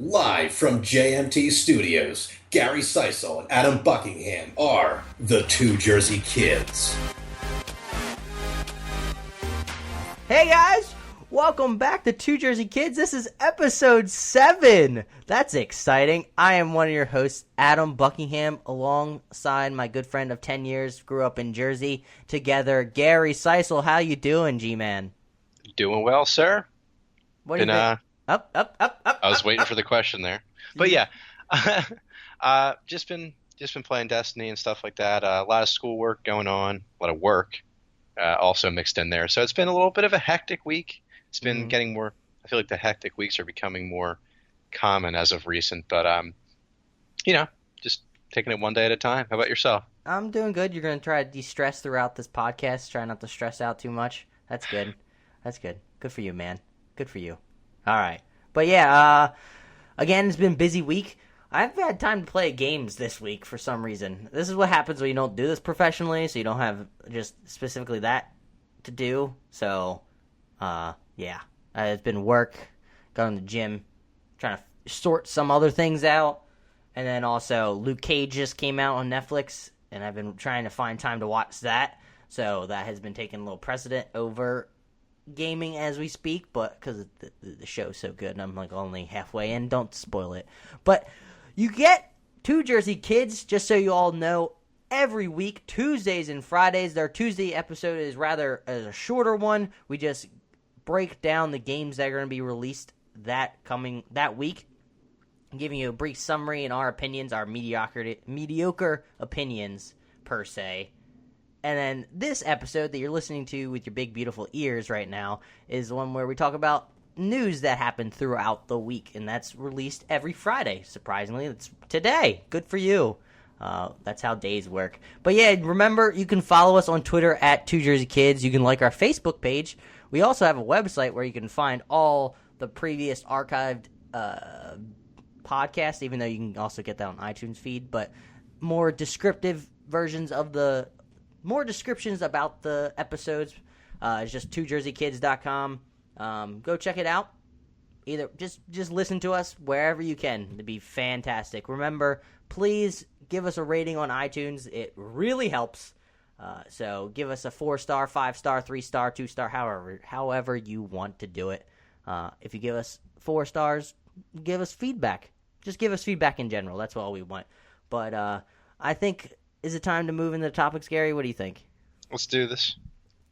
Live from JMT Studios, Gary Seisel and Adam Buckingham are the Two Jersey Kids. Hey guys, welcome back to Two Jersey Kids. This is episode 7. That's exciting. I am one of your hosts, Adam Buckingham, alongside my good friend of 10 years, grew up in Jersey together, Gary Seisel. How you doing, G-Man? Doing well, sir. What do you think? Up. I was waiting for the question there, but yeah, just been playing Destiny and stuff like that. A lot of schoolwork going on, a lot of work also mixed in there. So it's been a little bit of a hectic week. It's been getting more. I feel like the hectic weeks are becoming more common as of recent. But just taking it one day at a time. How about yourself? I'm doing good. You're going to try to de-stress throughout this podcast. Try not to stress out too much. That's good. Good for you, man. Good for you. All right. But yeah, again, it's been a busy week. I haven't had time to play games this week for some reason. This is what happens when you don't do this professionally, so you don't have just specifically that to do. So, yeah. It's been work, going to the gym, trying to sort some other things out. And then also, Luke Cage just came out on Netflix, and I've been trying to find time to watch that. So that has been taking a little precedent over gaming as we speak, but because the show's so good and I'm like only halfway in, don't spoil it. But you get Two Jersey Kids, just so you all know, every week, Tuesdays and Fridays. Their Tuesday episode is rather a shorter one. We just break down the games that are going to be released that week, giving you a brief summary and our opinions, our mediocre opinions per se. And then this episode that you're listening to with your big, beautiful ears right now is the one where we talk about news that happened throughout the week. And that's released every Friday. Surprisingly, it's today. Good for you. That's how days work. But yeah, remember, you can follow us on Twitter at Two Jersey Kids. You can like our Facebook page. We also have a website where you can find all the previous archived podcasts, even though you can also get that on iTunes feed. But more descriptive versions of more descriptions about the episodes. It's just twojerseykids.com. Go check it out. Either just listen to us wherever you can. It'd be fantastic. Remember, please give us a rating on iTunes. It really helps. So give us a 4-star, 5-star, 3-star, 2-star, however you want to do it. If you give us 4 stars, give us feedback. Just give us feedback in general. That's all we want. But I think, is it time to move into the topics, Gary? What do you think? Let's do this.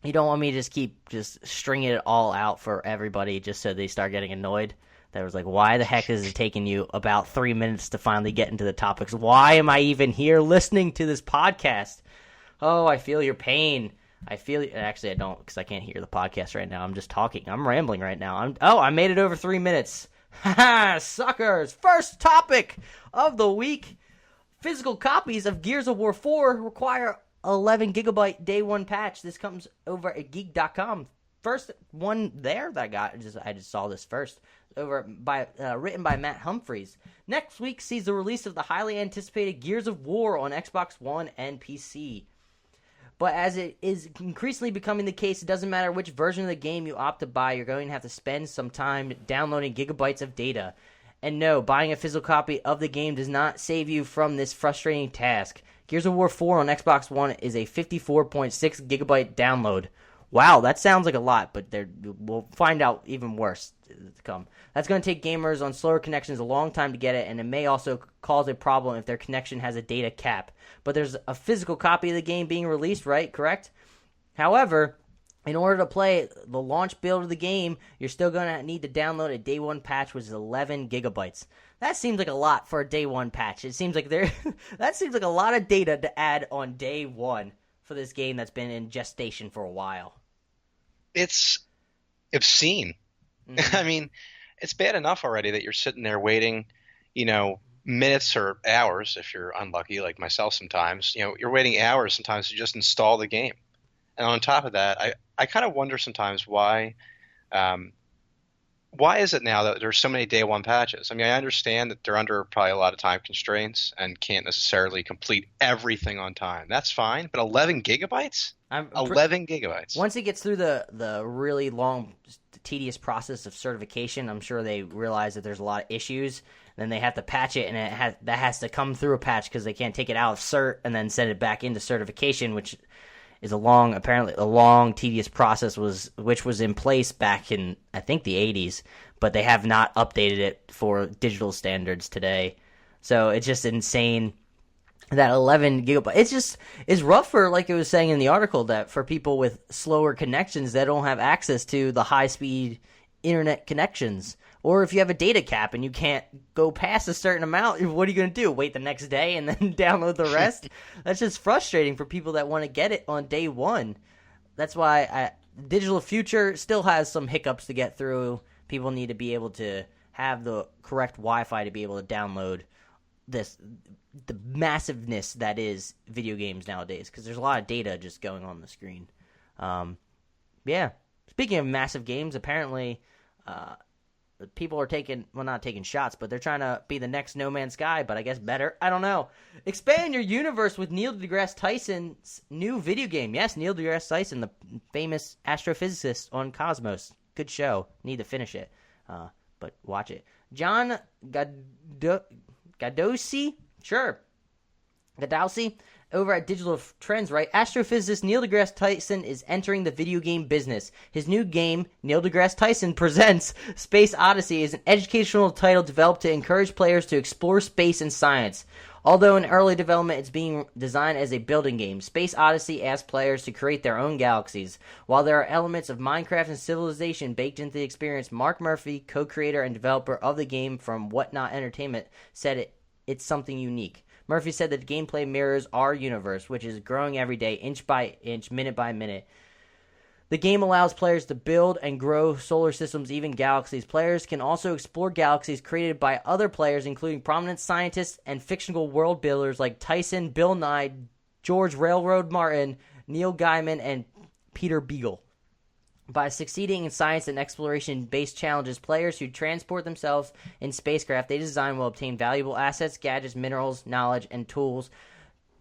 You don't want me to just keep stringing it all out for everybody just so they start getting annoyed? That was like, why the heck is it taking you about 3 minutes to finally get into the topics? Why am I even here listening to this podcast? Oh, I feel your pain. Actually, I don't, because I can't hear the podcast right now. I'm just talking. I'm rambling right now. I made it over 3 minutes. Ha suckers! First topic of the week. Physical copies of Gears of War 4 require 11 gigabyte day one patch. This comes over at geek.com. First one there that I got. I just saw this first. Written by Matt Humphreys. Next week sees the release of the highly anticipated Gears of War on Xbox One and PC. But as it is increasingly becoming the case, it doesn't matter which version of the game you opt to buy, you're going to have to spend some time downloading gigabytes of data. And no, buying a physical copy of the game does not save you from this frustrating task. Gears of War 4 on Xbox One is a 54.6 gigabyte download. Wow, that sounds like a lot, but we'll find out even worse to come. That's going to take gamers on slower connections a long time to get it, and it may also cause a problem if their connection has a data cap. But there's a physical copy of the game being released, right? Correct? However, in order to play the launch build of the game, you're still going to need to download a day one patch, which is 11 gigabytes. That seems like a lot for a day one patch. It seems like that seems like a lot of data to add on day one for this game that's been in gestation for a while. It's obscene. Mm-hmm. I mean, it's bad enough already that you're sitting there waiting, minutes or hours if you're unlucky, like myself sometimes. You're waiting hours sometimes to just install the game. And on top of that, I kind of wonder sometimes why is it now that there's so many day one patches? I mean, I understand that they're under probably a lot of time constraints and can't necessarily complete everything on time. That's fine, but 11 gigabytes? 11 gigabytes. Once it gets through the really long tedious process of certification. I'm sure they realize that there's a lot of issues. Then they have to patch it, and that has to come through a patch because they can't take it out of cert and then send it back into certification, which is apparently a long, tedious process which was in place back in, I think, the 80s, but they have not updated it for digital standards today. So it's just insane that 11 gigabytes. It's rough for, like it was saying in the article, that for people with slower connections that don't have access to the high-speed internet connections. Or if you have a data cap and you can't go past a certain amount, what are you going to do? Wait the next day and then download the rest? That's just frustrating for people that want to get it on day one. That's why Digital Future still has some hiccups to get through. People need to be able to have the correct Wi-Fi to be able to download the massiveness that is video games nowadays, because there's a lot of data just going on the screen. Yeah. Speaking of massive games, apparently people are not taking shots, but they're trying to be the next No Man's Sky, but I guess better. I don't know. Expand your universe with Neil deGrasse Tyson's new video game. Yes, Neil deGrasse Tyson, the famous astrophysicist on Cosmos. Good show. Need to finish it, but watch it. John Gadowski? Sure. Gadowski? Over at Digital Trends, right? Astrophysicist Neil deGrasse Tyson is entering the video game business. His new game, Neil deGrasse Tyson Presents Space Odyssey, is an educational title developed to encourage players to explore space and science. Although in early development, it's being designed as a building game. Space Odyssey asks players to create their own galaxies. While there are elements of Minecraft and Civilization baked into the experience, Mark Murphy, co-creator and developer of the game from Whatnot Entertainment, said it's something unique. Murphy said that the gameplay mirrors our universe, which is growing every day, inch by inch, minute by minute. The game allows players to build and grow solar systems, even galaxies. Players can also explore galaxies created by other players, including prominent scientists and fictional world builders like Tyson, Bill Nye, George Railroad Martin, Neil Gaiman, and Peter Beagle. By succeeding in science and exploration-based challenges, players who transport themselves in spacecraft they design will obtain valuable assets, gadgets, minerals, knowledge, and tools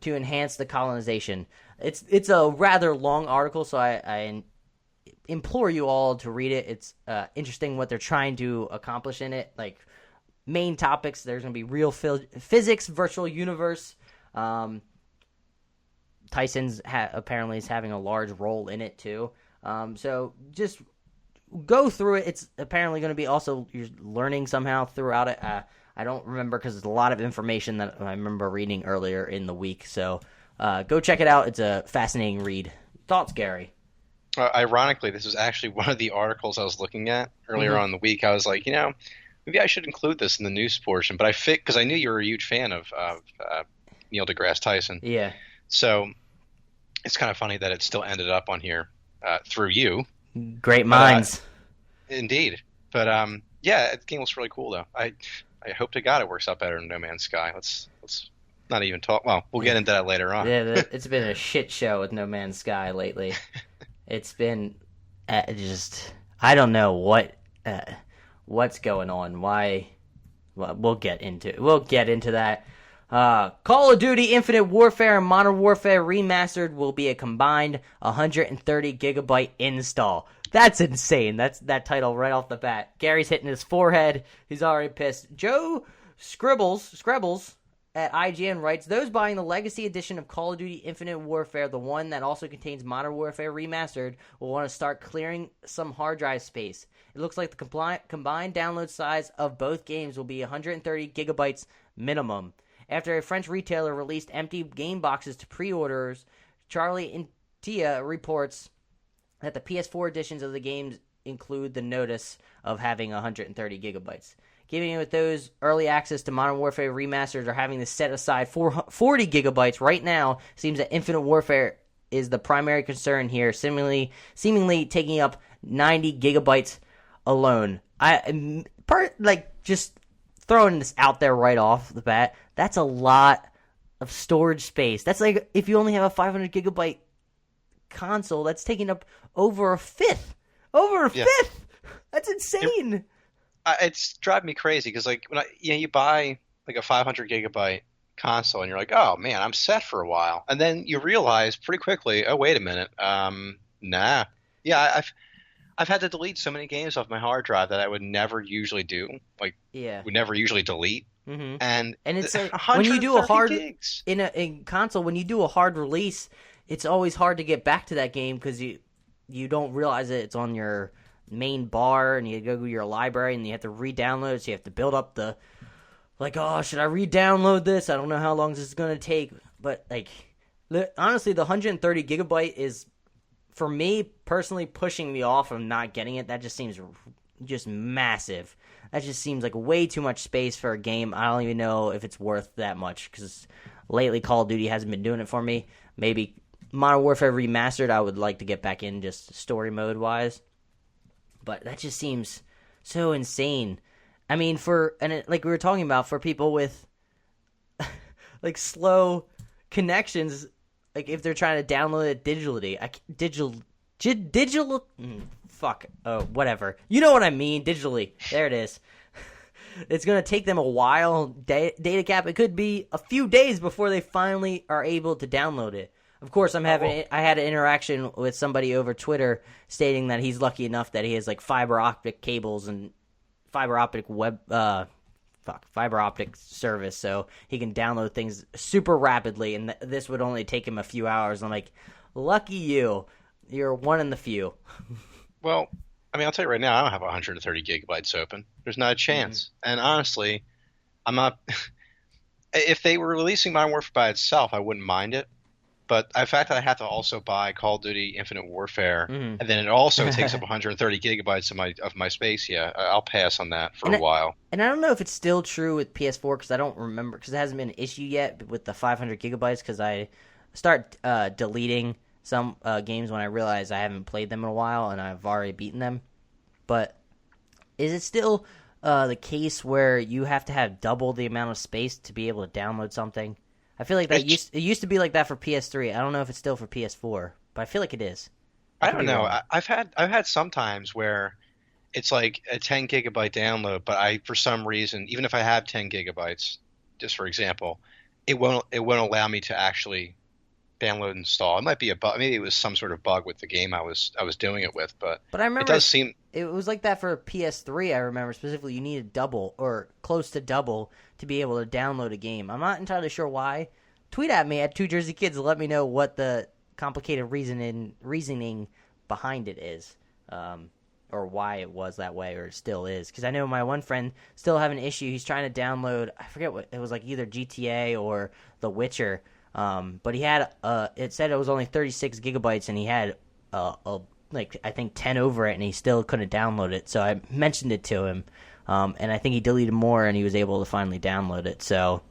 to enhance the colonization. It's a rather long article, so I implore you all to read it. It's interesting what they're trying to accomplish in it. Like, main topics, there's going to be real physics, virtual universe. Tyson's apparently is having a large role in it, too. So just go through it. It's apparently going to be also, you're learning somehow throughout it. I don't remember because there's a lot of information that I remember reading earlier in the week. So go check it out. It's a fascinating read. Thoughts, Gary? Ironically, this was actually one of the articles I was looking at earlier on in the week. I was like, maybe I should include this in the news portion. But because I knew you were a huge fan of Neil deGrasse Tyson. Yeah. So it's kind of funny that it still ended up on here. Through you. Great minds. Indeed. But, the game looks really cool, though. I hope to God it works out better than No Man's Sky. Let's not even talk. Well, we'll get into that later on. Yeah, it's been a shit show with No Man's Sky lately. It's been I don't know what's going on. Why? Well, we'll get into that. Call of Duty Infinite Warfare and Modern Warfare Remastered will be a combined 130 gigabyte install. That's insane. That's that title right off the bat. Gary's hitting his forehead. He's already pissed. Joe Scribbles at IGN writes, those buying the Legacy Edition of Call of Duty Infinite Warfare, the one that also contains Modern Warfare Remastered, will want to start clearing some hard drive space. It looks like the combined download size of both games will be 130 gigabytes minimum. After a French retailer released empty game boxes to pre-orders, Charlie Intia reports that the PS4 editions of the games include the notice of having 130 gigabytes. Giving it with those early access to Modern Warfare Remastered or having to set aside 40 gigabytes right now, seems that Infinite Warfare is the primary concern here, seemingly taking up 90 gigabytes alone. Just throwing this out there right off the bat, that's a lot of storage space. That's like if you only have a 500 gigabyte console, that's taking up over a fifth. Fifth! That's insane! It's driving me crazy because when you buy like a 500 gigabyte console and you're like, oh man, I'm set for a while. And then you realize pretty quickly, oh, wait a minute. Nah. Yeah, I've had to delete so many games off my hard drive that I would never usually do. Like, Yeah. would never usually delete. Mm-hmm. And it's like 130 when you do a hard gigs. in console, when you do a hard release, it's always hard to get back to that game because you don't realize it's on your main bar, and you go to your library, and you have to re-download it, so you have to build up the, like, oh, should I re-download this? I don't know how long this is going to take. But, like, honestly, the 130 gigabyte is, for me, personally, pushing me off of not getting it. That just seems just massive. That just seems like way too much space for a game. I don't even know if it's worth that much, because lately Call of Duty hasn't been doing it for me. Maybe Modern Warfare Remastered, I would like to get back in just story mode wise, but that just seems so insane. I mean, like we were talking about, for people with like slow connections, like if they're trying to download it digitally, whatever. You know what I mean? Digitally, there it is. It's going to take them a while. Data cap, it could be a few days before they finally are able to download it. Of course, I had an interaction with somebody over Twitter stating that he's lucky enough that he has like fiber optic cables and fiber optic service, so he can download things super rapidly, and this would only take him a few hours. I'm like, lucky you. You're one in the few. Well, I mean, I'll tell you right now, I don't have 130 gigabytes open. There's not a chance. And honestly, I'm not. If they were releasing Modern Warfare by itself, I wouldn't mind it. But the fact that I have to also buy Call of Duty Infinite Warfare, and then it also takes up 130 gigabytes of my space, I'll pass on that for a while. And I don't know if it's still true with PS4, because I don't remember, because it hasn't been an issue yet with the 500 gigabytes, because I start deleting some games when I realize I haven't played them in a while and I've already beaten them. But is it still the case where you have to have double the amount of space to be able to download something? I feel like it used to be like that for PS3. I don't know if it's still for PS4, but I feel like it is. I don't know. I've had some times where it's like a 10 gigabyte download, but for some reason, even if I have 10 gigabytes, just for example, it won't allow me to actually download and install. It might be a bug. Maybe it was some sort of bug with the game I was doing it with, but I remember it does seem it was like that for PS3. I remember specifically you needed double or close to double to be able to download a game. I'm not entirely sure why. Tweet at me at 2JerseyKids and let me know what the complicated reasoning behind it is, or why it was that way or still is. Because I know my one friend still have an issue. He's trying to download, I forget what it was, like either GTA or The Witcher. But he had it said it was only 36 gigabytes, and he had like I think 10 over it, and he still couldn't download it. So I mentioned it to him, and I think he deleted more, and he was able to finally download it. So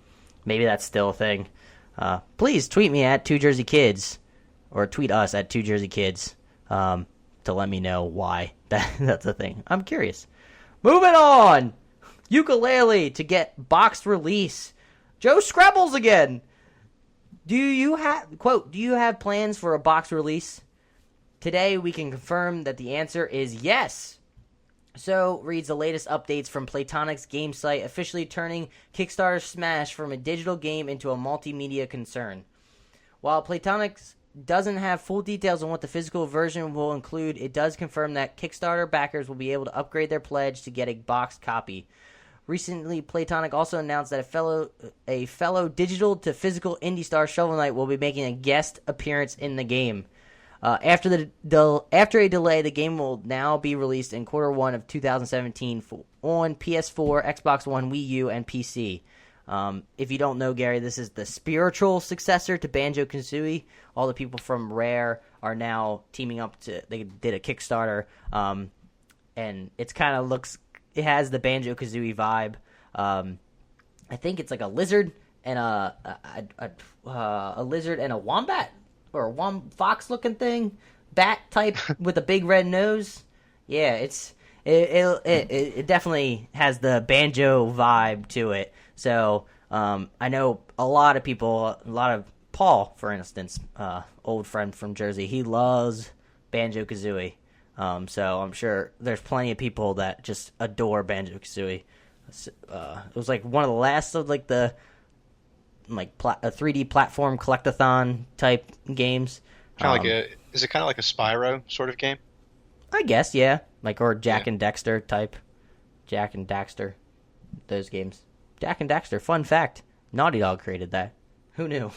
maybe that's still a thing. Please tweet me at 2JerseyKids, or tweet us at 2JerseyKids to let me know why that's a thing. I'm curious. Moving on, Ukulele to get boxed release. Joe Scrabbles again. Do you have plans for a box release? Today we can confirm that the answer is yes. So reads the latest updates from Playtonic's game site, officially turning Kickstarter Smash from a digital game into a multimedia concern. While Playtonics doesn't have full details on what the physical version will include, it does confirm that Kickstarter backers will be able to upgrade their pledge to get a boxed copy. Recently, Playtonic also announced that a fellow digital to physical indie star, Shovel Knight, will be making a guest appearance in the game. After a delay, the game will now be released in Q1 of 2017 on PS4, Xbox One, Wii U, and PC. If you don't know, Gary, this is the spiritual successor to Banjo-Kazooie. All the people from Rare are now teaming up they did a Kickstarter, and it kind of looks. It has the Banjo-Kazooie vibe. I think it's like a lizard and a lizard and a wombat or a fox-looking thing, bat type with a big red nose. Yeah, it definitely has the Banjo vibe to it. So I know a lot of people, a lot of Paul, for instance, old friend from Jersey, he loves Banjo-Kazooie. So I'm sure there's plenty of people that just adore Banjo-Kazooie. It was like one of the last of like the a 3D platform collectathon type games. Is it kind of like a Spyro sort of game? I guess, yeah. Like, or Jack Yeah. and Dexter type. Jack and Daxter. Those games. Jack and Daxter, fun fact. Naughty Dog created that. Who knew?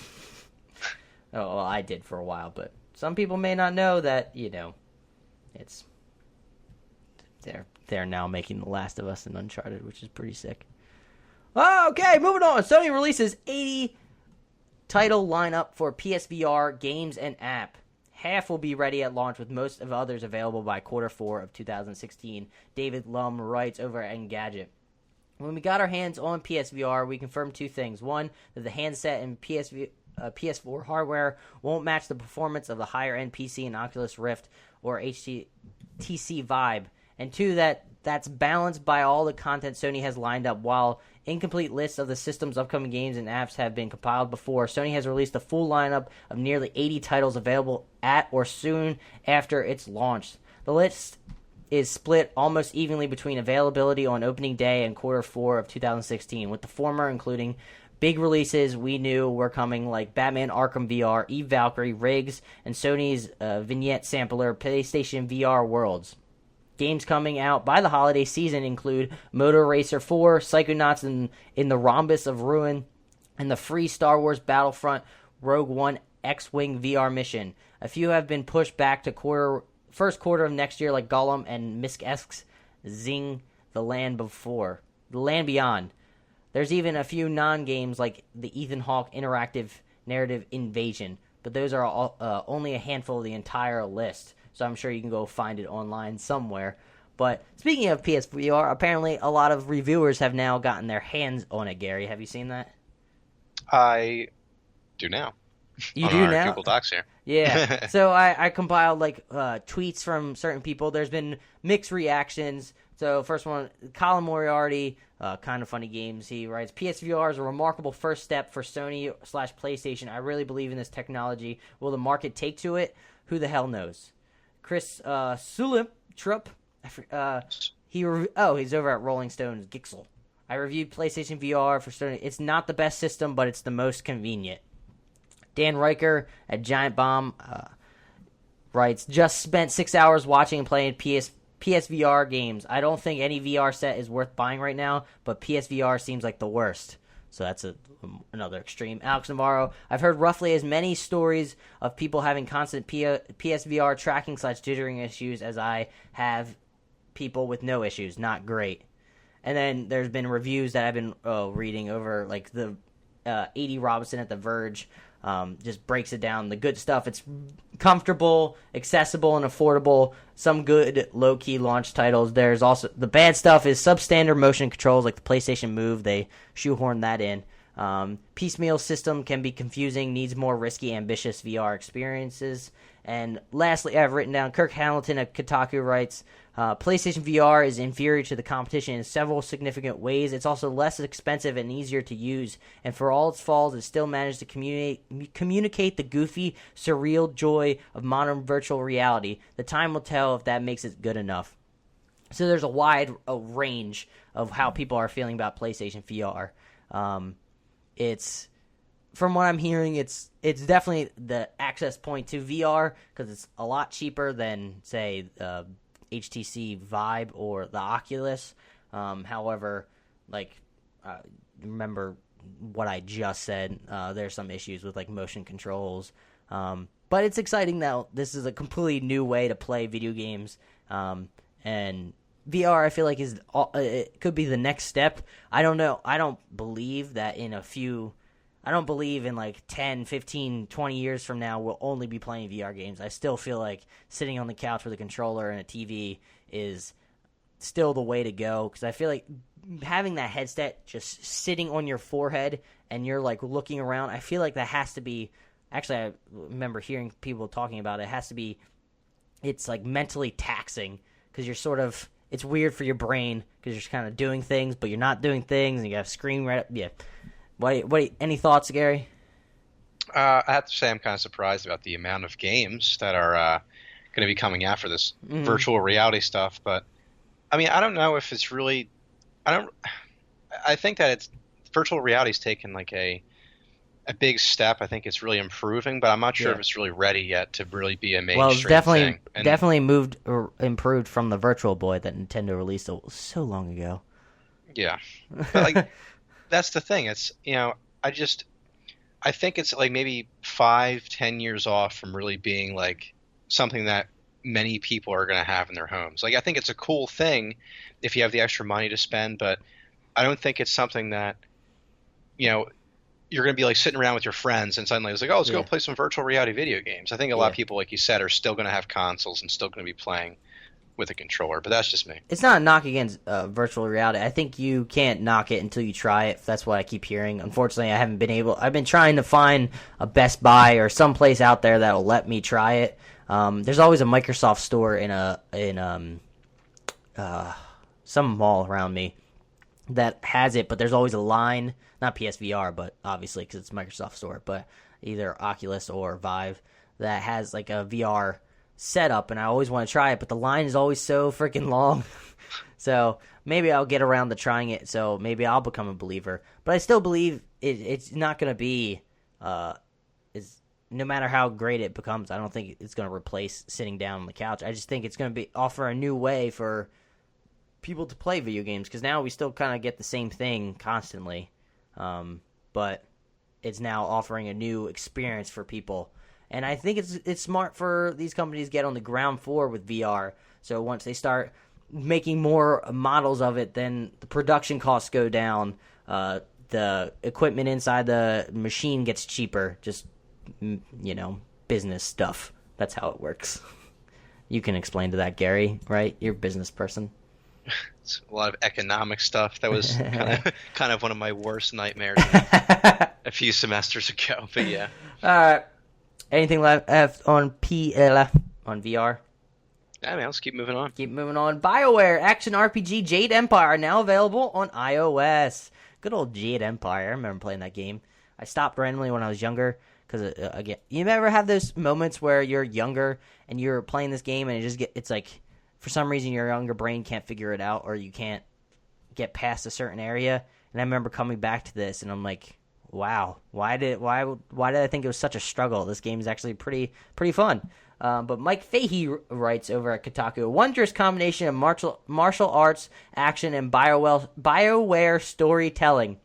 Oh, well, I did for a while, but some people may not know that, it's... They're now making The Last of Us and Uncharted, which is pretty sick. Okay, moving on. Sony releases 80 title lineup for PSVR games and app. Half will be ready at launch, with most of others available by Q4 of 2016. David Lum writes over at Engadget. When we got our hands on PSVR, we confirmed two things. One, that the handset and PS4 hardware won't match the performance of the higher-end PC and Oculus Rift or HTC Vive. And two, that's balanced by all the content Sony has lined up. While incomplete lists of the system's upcoming games and apps have been compiled before, Sony has released a full lineup of nearly 80 titles available at or soon after its launch. The list is split almost evenly between availability on opening day and Q4 of 2016, with the former including big releases we knew were coming, like Batman Arkham VR, Eve Valkyrie, Riggs, and Sony's vignette sampler PlayStation VR Worlds. Games coming out by the holiday season include Motor Racer 4, Psychonauts in the Rhombus of Ruin, and the free Star Wars Battlefront Rogue One X-Wing VR mission. A few have been pushed back to first quarter of next year, like Gollum and Misk-esque's Zing the Land Beyond. There's even a few non-games like the Ethan Hawke interactive narrative Invasion, but those are only a handful of the entire list. So I'm sure you can go find it online somewhere. But speaking of PSVR, apparently a lot of reviewers have now gotten their hands on it, Gary. Have you seen that? I do now. You on do our now? Google Docs here. Yeah. So I compiled tweets from certain people. There's been mixed reactions. So first one, Colin Moriarty, kind of funny games. He writes, PSVR is a remarkable first step for Sony/PlayStation. I really believe in this technology. Will the market take to it? Who the hell knows? Chris Sulip-Trupp, he's over at Rolling Stone's Gixel. I reviewed PlayStation VR for Sony. It's not the best system, but it's the most convenient. Dan Riker at Giant Bomb writes, just spent 6 hours watching and playing PSVR games. I don't think any VR set is worth buying right now, but PSVR seems like the worst. So that's another extreme. Alex Navarro, I've heard roughly as many stories of people having constant PSVR tracking / jittering issues as I have people with no issues. Not great. And then there's been reviews that I've been reading over, like the 80 Robinson at The Verge. Just breaks it down. The good stuff, it's comfortable, accessible, and affordable. Some good low-key launch titles. There's also the bad stuff is substandard motion controls like the PlayStation Move. They shoehorn that in. Piecemeal system can be confusing, needs more risky, ambitious VR experiences. And lastly, I've written down Kirk Hamilton at Kotaku writes, PlayStation VR is inferior to the competition in several significant ways. It's also less expensive and easier to use, and for all its flaws, it still managed to communicate the goofy, surreal joy of modern virtual reality. The time will tell if that makes it good enough. So there's a wide range of how people are feeling about PlayStation VR. It's, from what I'm hearing, it's definitely the access point to VR because it's a lot cheaper than, say, HTC Vive or the Oculus. However, remember what I just said. There's some issues with motion controls. But it's exciting that this is a completely new way to play video games. And VR, I feel like it could be the next step. I don't know. I don't believe that I don't believe in 10, 15, 20 years from now we'll only be playing VR games. I still feel like sitting on the couch with a controller and a TV is still the way to go because I feel like having that headset just sitting on your forehead and you're looking around, I feel like that has to be – actually I remember hearing people talking about it. It's mentally taxing because you're sort of – it's weird for your brain because you're just kind of doing things but you're not doing things and you got a screen right up – yeah. Any thoughts, Gary? I have to say I'm kind of surprised about the amount of games that are going to be coming out for this virtual reality stuff. But, I mean, I don't know if it's really – I think that it's – virtual reality's taken a big step. I think it's really improving, but I'm not sure Yeah. if it's really ready yet to really be a Well, it's mainstream thing. definitely moved or improved from the Virtual Boy that Nintendo released so long ago. Yeah, but like that's the thing. It's I think it's like maybe 5-10 years off from really being like something that many people are going to have in their homes. Like I think it's a cool thing if you have the extra money to spend, but I don't think it's something that you know you're going to be like sitting around with your friends and suddenly it's like, oh, let's go play some virtual reality video games. I think a lot of people, like you said, are still going to have consoles and still going to be playing with a controller, but that's just me. It's not a knock against virtual reality. I think you can't knock it until you try it. That's what I keep hearing. Unfortunately, I haven't been able. I've been trying to find a Best Buy or some place out there that will let me try it. There's always a Microsoft store in some mall around me that has it, but there's always a line. Not PSVR, but obviously because it's Microsoft store, but either Oculus or Vive that has like a VR setup, and I always want to try it, but the line is always so freaking long. So maybe I'll get around to trying it, so maybe I'll become a believer. But I still believe it's not going to be, no matter how great it becomes, I don't think it's going to replace sitting down on the couch. I just think it's going to offer a new way for people to play video games, because now we still kind of get the same thing constantly. But it's now offering a new experience for people. And I think it's smart for these companies to get on the ground floor with VR. So once they start making more models of it, then the production costs go down. The equipment inside the machine gets cheaper. Just, business stuff. That's how it works. You can explain to that, Gary, right? You're a business person. It's a lot of economic stuff. That was kind of one of my worst nightmares a few semesters ago. But yeah. All right. Anything left on on VR? Yeah, man, let's keep moving on. Keep moving on. BioWare action RPG Jade Empire now available on iOS. Good old Jade Empire. I remember playing that game. I stopped randomly when I was younger because again, you ever have those moments where you're younger and you're playing this game and it's like for some reason your younger brain can't figure it out or you can't get past a certain area. And I remember coming back to this and I'm like, wow, why did I think it was such a struggle? This game is actually pretty fun. But Mike Fahey writes over at Kotaku, a wondrous combination of martial arts, action, and BioWare storytelling.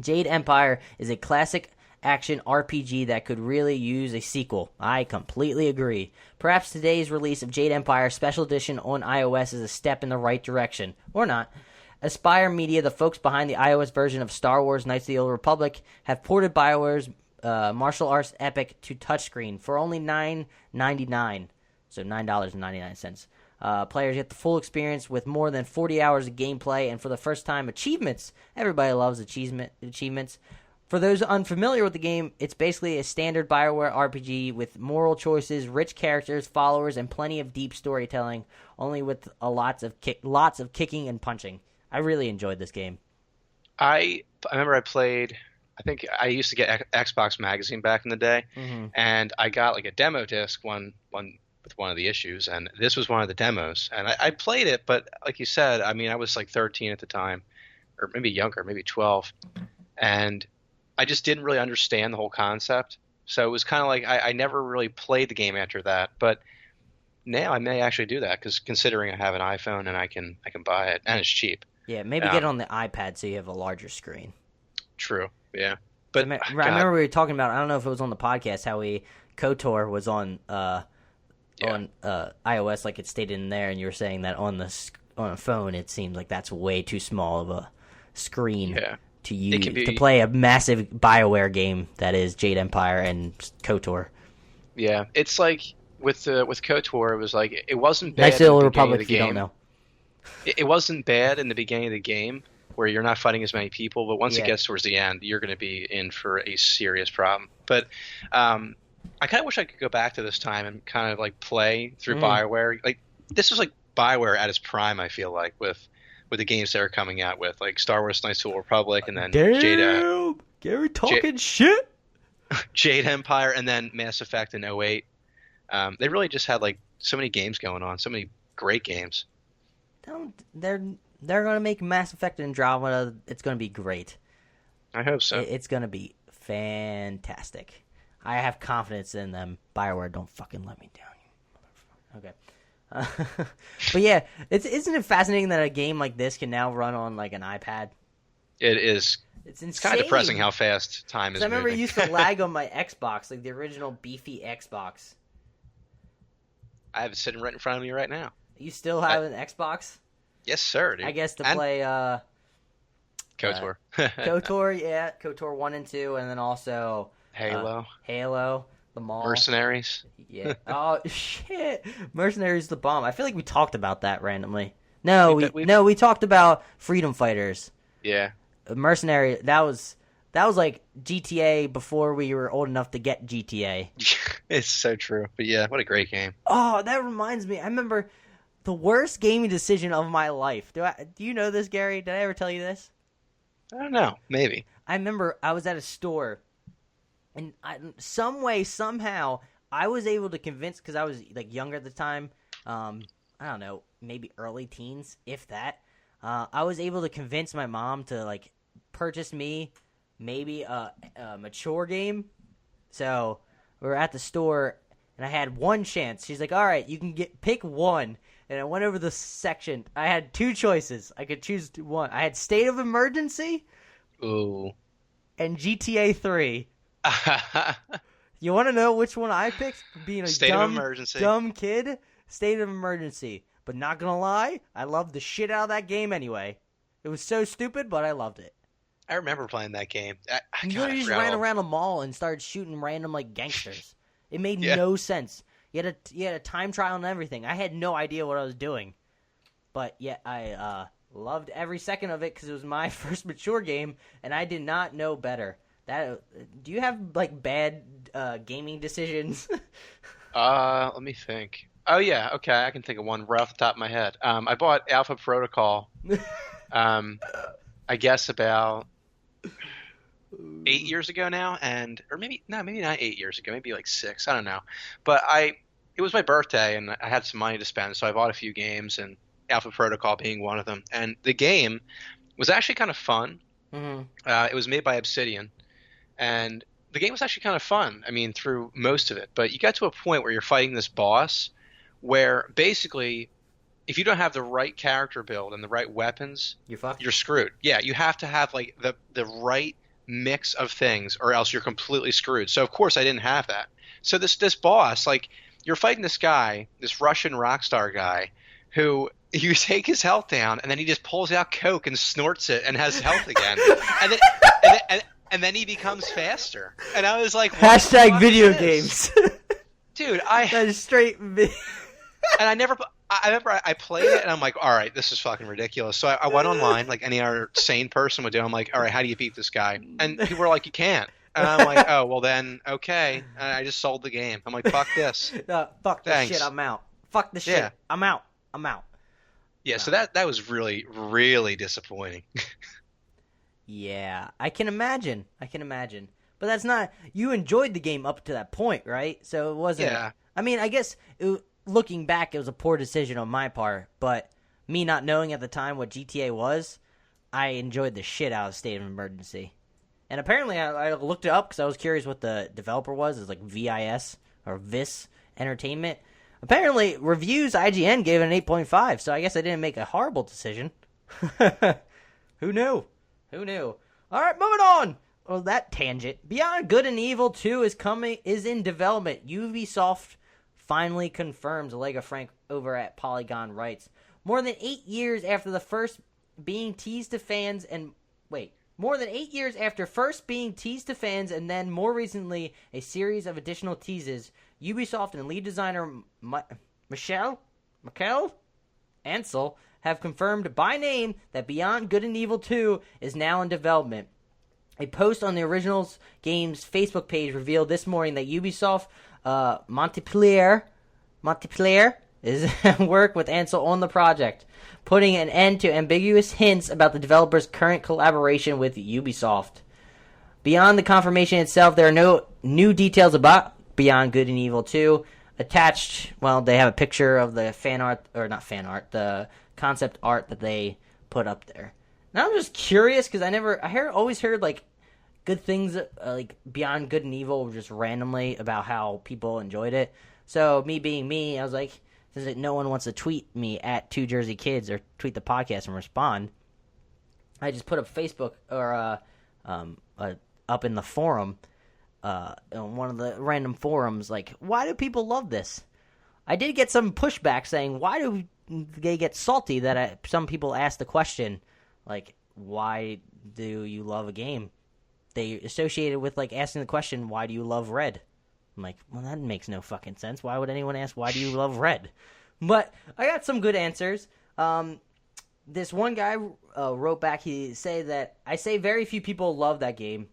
Jade Empire is a classic action RPG that could really use a sequel. I completely agree. Perhaps today's release of Jade Empire Special Edition on iOS is a step in the right direction. Or not. Aspire Media, the folks behind the iOS version of Star Wars Knights of the Old Republic, have ported BioWare's martial arts epic to touchscreen for only $9.99, so $9.99. Players get the full experience with more than 40 hours of gameplay, and for the first time, achievements. Everybody loves achievements. For those unfamiliar with the game, it's basically a standard BioWare RPG with moral choices, rich characters, followers, and plenty of deep storytelling, only with lots of kicking and punching. I really enjoyed this game. I remember I played. I think I used to get Xbox Magazine back in the day, and I got like a demo disc one with one of the issues, and this was one of the demos. And I played it, but like you said, I mean, I was like 13 at the time, or maybe younger, maybe 12, and I just didn't really understand the whole concept. So it was kind of like I never really played the game after that, but now I may actually do that because considering I have an iPhone and I can buy it and it's cheap. Yeah, maybe get it on the iPad so you have a larger screen. True. Yeah. But I remember we were talking about, I don't know if it was on the podcast, how KOTOR was on iOS like it stated in there, and you were saying that on a phone it seems like that's way too small of a screen to use to play a massive BioWare game that is Jade Empire and KOTOR. Yeah, it's like with KOTOR, it was like it wasn't bad. Knights of the Old Republic, if you don't know. It wasn't bad in the beginning of the game where you're not fighting as many people, but once it gets towards the end, you're going to be in for a serious problem. But I kind of wish I could go back to this time and kind of like play through BioWare. Like this was like BioWare at its prime, I feel like, with the games they were coming out with, like Star Wars Knights of the Old Republic, and then Gary talking shit. Jade Empire, and then Mass Effect in 2008. They really just had like so many games going on, so many great games. They're going to make Mass Effect Andromeda. It's going to be great. I hope so. It's going to be fantastic. I have confidence in them. BioWare, don't fucking let me down, you motherfucker. Okay. But yeah, isn't it fascinating that a game like this can now run on like an iPad? It is. It's insane. It's kind of depressing how fast time is moving. I remember it used to lag on my Xbox, like the original beefy Xbox. I have it sitting right in front of me right now. You still have an Xbox? Yes, sir, dude. I guess to play KOTOR. KOTOR, yeah, KOTOR 1 and 2, and then also Halo, the Mall. Mercenaries. Yeah. Oh shit, Mercenaries, the bomb. I feel like we talked about that randomly. No, we talked about Freedom Fighters. Yeah. Mercenary. That was like GTA before we were old enough to get GTA. It's so true. But yeah, what a great game. Oh, that reminds me. I remember the worst gaming decision of my life. Do you know this, Gary? Did I ever tell you this? I don't know. Maybe. I remember I was at a store, and some way, somehow, I was able to convince, because I was like younger at the time, I don't know, maybe early teens, if that. I was able to convince my mom to like purchase me maybe a mature game. So we were at the store, and I had one chance. She's like, all right, you can pick one. And I went over the section. I had two choices. I could choose one. I had State of Emergency. Ooh. And GTA 3. You want to know which one I picked? Being a dumb kid? State of Emergency. But not going to lie, I loved the shit out of that game anyway. It was so stupid, but I loved it. I remember playing that game. You literally just ran around a mall and started shooting random like gangsters. It made no sense. You had a time trial and everything. I had no idea what I was doing. But yet I loved every second of it because it was my first mature game, and I did not know better. Do you have like bad gaming decisions? Let me think. Oh yeah, okay, I can think of one right off the top of my head. I bought Alpha Protocol. I guess about 8 years ago now, or maybe not 8 years ago, maybe like 6. I don't know. But it was my birthday, and I had some money to spend, so I bought a few games, and Alpha Protocol being one of them. And the game was actually kind of fun. Mm-hmm. It was made by Obsidian, and the game was actually kind of fun. I mean, through most of it. But you got to a point where you're fighting this boss, where basically, if you don't have the right character build and the right weapons, you're screwed. Yeah, you have to have like the right mix of things, or else you're completely screwed. So of course I didn't have that. So this boss, like, you're fighting this guy, this Russian rock star guy, who you take his health down, and then he just pulls out coke and snorts it and has health again, and then he becomes faster. And I was like, hashtag video games, dude. That is straight. And I remember I played it, and I'm like, all right, this is fucking ridiculous. So I went online, like any other sane person would do. I'm like, all right, how do you beat this guy? And people were like, you can't. And I'm like, oh, well then, okay. And I just sold the game. I'm like, fuck this. Fuck this shit, I'm out. Fuck this shit, I'm out. Yeah, so that was really, really disappointing. Yeah, I can imagine. But that's not... You enjoyed the game up to that point, right? So it wasn't... Yeah. I mean, I guess... Looking back, it was a poor decision on my part, but me not knowing at the time what GTA was, I enjoyed the shit out of State of Emergency. And apparently, I looked it up because I was curious what the developer was. It's like VIS or VIS Entertainment. Apparently, reviews, IGN gave it an 8.5, so I guess I didn't make a horrible decision. Who knew? All right, moving on. Well, that tangent. Beyond Good and Evil 2 is in development. Ubisoft finally confirms, Lega Frank over at Polygon writes, more than 8 years after first being teased to fans and then more recently a series of additional teases, Ubisoft and lead designer Michel Ansel have confirmed by name that Beyond Good and Evil 2 is now in development. A post on the Originals Games Facebook page revealed this morning that Ubisoft Montpellier is at work with Ansel on the project, putting an end to ambiguous hints about the developer's current collaboration with Ubisoft. Beyond the confirmation itself, there are no new details about Beyond Good and Evil 2. Attached, well, they have a picture of the the concept art that they put up there. Now I'm just curious because I always heard like good things, like Beyond Good and Evil, just randomly about how people enjoyed it. So me being me, I was like, since no one wants to tweet me at 2JerseyKids or tweet the podcast and respond, I just put up Facebook or up in the forum, on one of the random forums, like, why do people love this? I did get some pushback saying, why do they get salty that some people ask the question, like, why do you love a game? They associate it with, like, asking the question, why do you love Red? I'm like, well, that makes no fucking sense. Why would anyone ask, why do you love Red? But I got some good answers. This one guy wrote back, he said that, I say very few people love that game.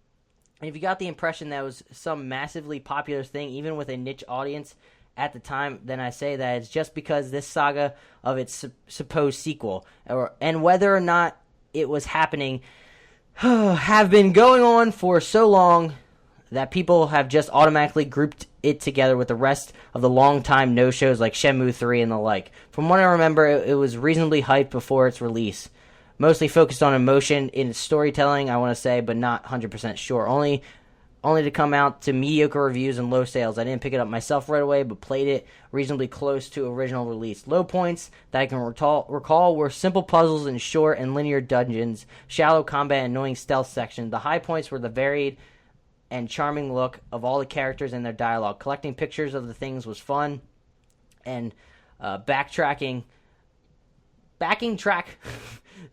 And if you got the impression that was some massively popular thing, even with a niche audience at the time, then I say that it's just because this saga of its supposed sequel, and whether or not it was happening, have been going on for so long that people have just automatically grouped it together with the rest of the long-time no-shows like Shenmue 3 and the like. From what I remember, it was reasonably hyped before its release. Mostly focused on emotion in its storytelling, I want to say, but not 100% sure. Only to come out to mediocre reviews and low sales. I didn't pick it up myself right away, but played it reasonably close to original release. Low points that I can recall were simple puzzles in short and linear dungeons, shallow combat, and annoying stealth sections. The high points were the varied and charming look of all the characters and their dialogue. Collecting pictures of the things was fun, and backing track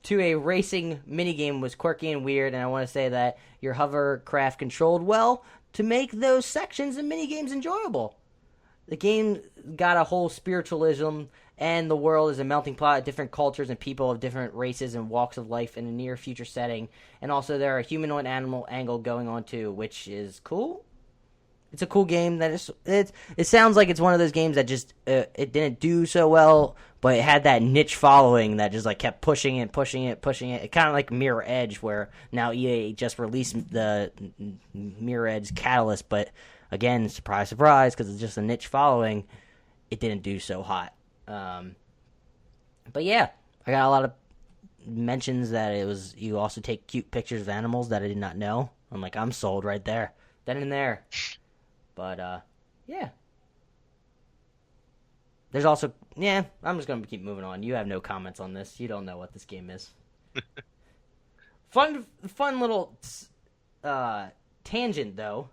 to a racing minigame was quirky and weird, and I want to say that your hovercraft controlled well to make those sections and minigames enjoyable. The game got a whole spiritualism, and the world is a melting pot of different cultures and people of different races and walks of life in a near-future setting, and also there are humanoid animal angle going on too, which is cool. It's a cool game. It sounds like it's one of those games that just it didn't do so well, but it had that niche following that just like kept pushing it. It kind of like Mirror Edge, where now EA just released the Mirror Edge Catalyst, but again, surprise, surprise, because it's just a niche following, it didn't do so hot. But yeah, I got a lot of mentions that you also take cute pictures of animals that I did not know. I'm like, I'm sold right there, then and there. But, yeah. There's also, I'm just going to keep moving on. You have no comments on this. You don't know what this game is. Fun little tangent, though.